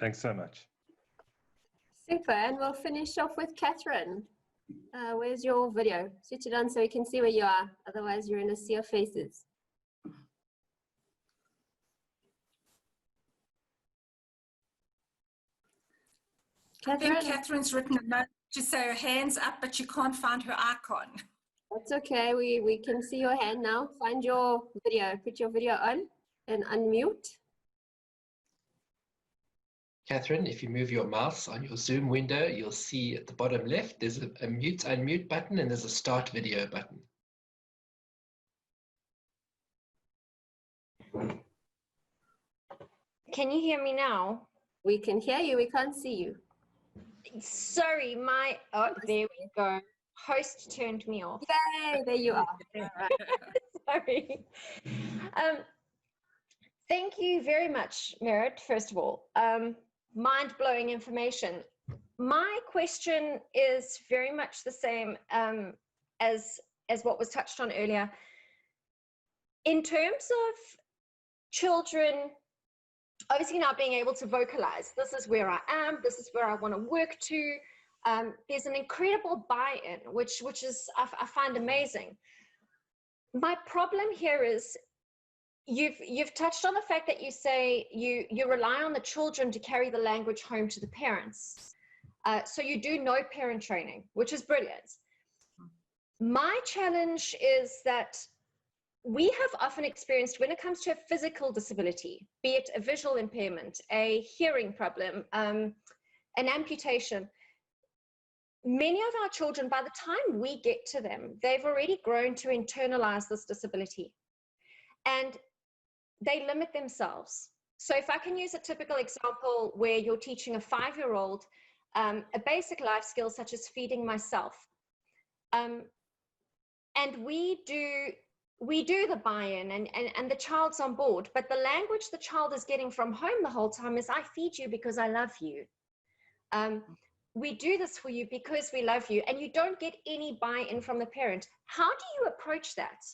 Thanks so much. Super, and we'll finish off with Catherine. Where's your video? Switch it on so we can see where you are. Otherwise, you're in a sea of faces. Catherine? I think Catherine's written a note to say her hand's up, but you can't find her icon. That's okay. We can see your hand now. Find your video. Put your video on and unmute. Catherine, if you move your mouse on your Zoom window, you'll see at the bottom left, there's a mute, unmute button, and there's a start video button. Can you hear me now? We can hear you, we can't see you. Sorry, oh, there we go. Host turned me off. Yay, there you are. All right. Sorry. Thank you very much, MERRITT, first of all. Mind-blowing information. My question is very much the same as what was touched on earlier. In terms of children, obviously now being able to vocalize, this is where I am, this is where I want to work to, there's an incredible buy-in, which is, I find amazing. My problem here is, You've touched on the fact that you say you rely on the children to carry the language home to the parents. So you do no parent training, which is brilliant. My challenge is that we have often experienced when it comes to a physical disability, be it a visual impairment, a hearing problem, an amputation, many of our children, by the time we get to them, they've already grown to internalize this disability. And they limit themselves. So if I can use a typical example where you're teaching a 5-year-old a basic life skill such as feeding myself, and we do the buy-in and the child's on board, but the language the child is getting from home the whole time is, I feed you because I love you. We do this for you because we love you, and you don't get any buy-in from the parent. How do you approach that?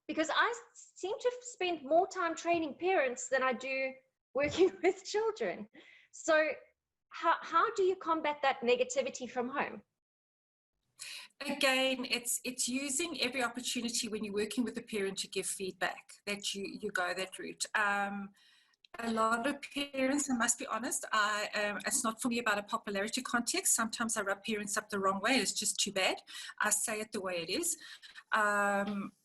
Because I seem to spend more time training parents than I do working with children. So how do you combat that negativity from home? Again, it's using every opportunity when you're working with a parent to give feedback, that you go that route. A lot of parents, I must be honest, it's not for me about a popularity context. Sometimes I rub parents up the wrong way. It's just too bad. I say it the way it is.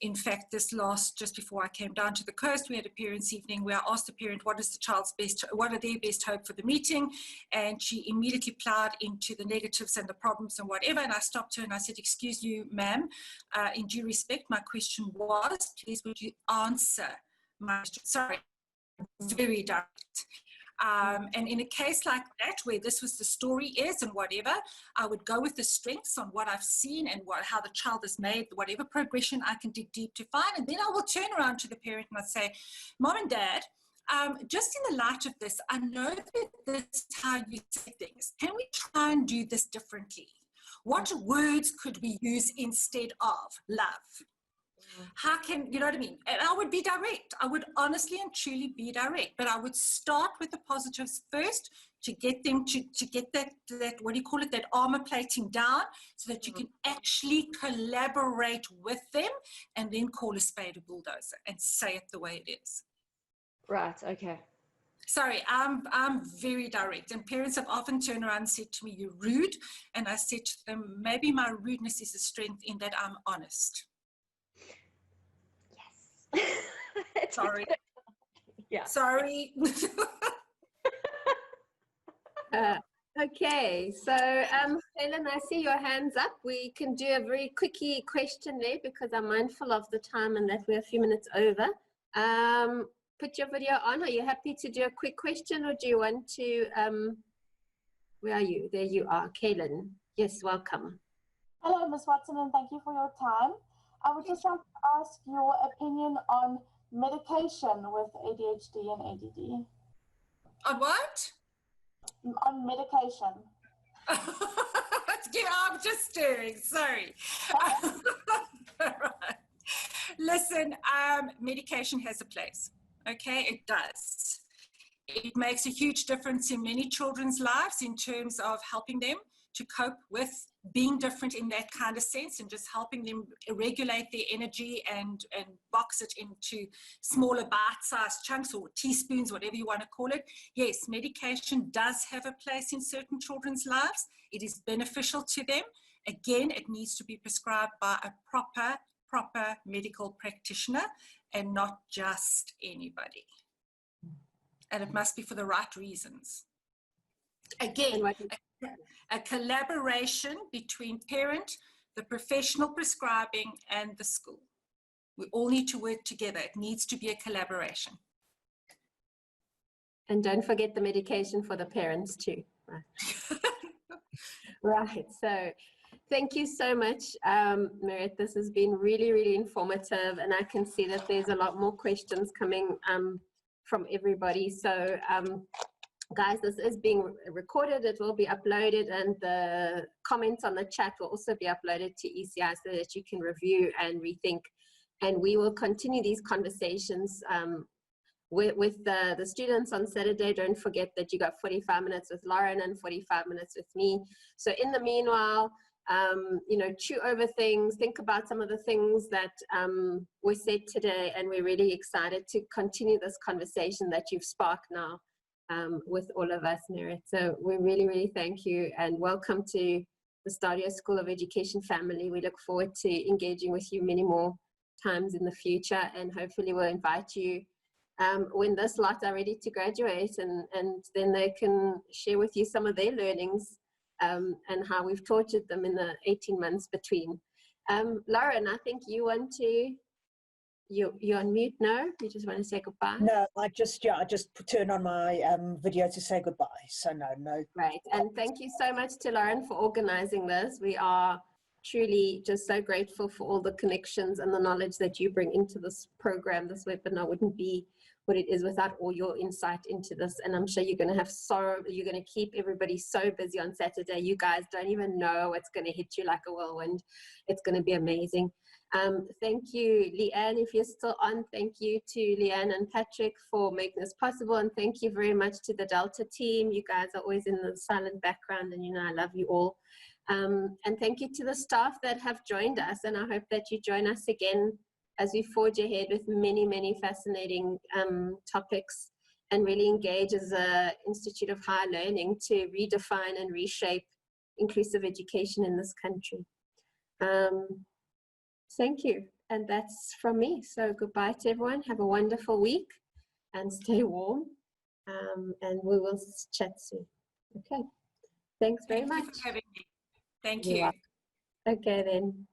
In fact, just before I came down to the coast, we had a parents' evening where I asked the parent, what is the child's what are their best hope for the meeting? And she immediately plowed into the negatives and the problems and whatever. And I stopped her and I said, excuse you, ma'am, in due respect, my question was, please would you answer my question? Sorry. Very direct. And in a case like that, where this was the story is and whatever, I would go with the strengths on what I've seen and how the child has made, whatever progression I can dig deep to find. And then I will turn around to the parent and I'd say, Mom and Dad, just in the light of this, I know that this is how you say things. Can we try and do this differently? What words could we use instead of love? How can, you know what I mean? And I would be direct. I would honestly and truly be direct, but I would start with the positives first to get them to get that, what do you call it, that armor plating down so that you can actually collaborate with them and then call a spade a bulldozer and say it the way it is. Right, okay. Sorry, I'm very direct, and parents have often turned around and said to me, "You're rude," and I said to them, maybe my rudeness is a strength in that I'm honest. Yes. Sorry. Yeah. Sorry. Okay, so Helen, I see your hands up. We can do a very quickie question there because I'm mindful of the time and that we're a few minutes over. Put your video on. Are you happy to do a quick question, or do you want to, where are you? There you are, Kaylin. Yes, welcome. Hello, Ms. Watson, and thank you for your time. I would just want to ask your opinion on medication with ADHD and ADD. On what? On medication. I'm just stirring, sorry. Right. Listen, medication has a place, okay? It does. It makes a huge difference in many children's lives in terms of helping them to cope with being different in that kind of sense, and just helping them regulate their energy and box it into smaller bite-sized chunks or teaspoons, whatever you want to call it. Yes, medication does have a place in certain children's lives. It is beneficial to them. Again, it needs to be prescribed by a proper medical practitioner and not just anybody. And it must be for the right reasons. Again, a collaboration between parent, the professional prescribing, and the school. We all need to work together. It needs to be a collaboration. And don't forget the medication for the parents too. Right. Right, so thank you so much, MERRITT. This has been really, really informative, and I can see that there's a lot more questions coming from everybody. So guys, this is being recorded. It will be uploaded, and the comments on the chat will also be uploaded to ECI so that you can review and rethink. And we will continue these conversations with the students on Saturday. Don't forget that you got 45 minutes with Lauren and 45 minutes with me. So in the meanwhile, you know, chew over things, think about some of the things that were said today, and we're really excited to continue this conversation that you've sparked now with all of us, MERRITT. So we really, really thank you, and welcome to the Stadio School of Education family. We look forward to engaging with you many more times in the future, and hopefully we'll invite you when this lot are ready to graduate, and then they can share with you some of their learnings and how we've tortured them in the 18 months between. Lauren, I think you want to, you're on mute now. You just want to say goodbye? No, I just turn on my video to say goodbye. So no. Great, and thank you so much to Lauren for organizing this. We are truly just so grateful for all the connections and the knowledge that you bring into this program. This webinar wouldn't be what it is without all your insight into this, and I'm sure you're going to keep everybody so busy on Saturday. You guys don't even know what's going to hit you like a whirlwind. It's going to be amazing. Thank you, Leanne, if you're still on. Thank you to Leanne and Patrick for making this possible, and thank you very much to the Delta team. You guys are always in the silent background, and you know I love you all. And thank you to the staff that have joined us, and I hope that you join us again as we forge ahead with many, many fascinating topics, and really engage as an Institute of Higher Learning to redefine and reshape inclusive education in this country. Thank you, and that's from me. So goodbye to everyone. Have a wonderful week and stay warm, and we will chat soon. Okay, thanks very much. Thank you for having me. Thank you. Okay then.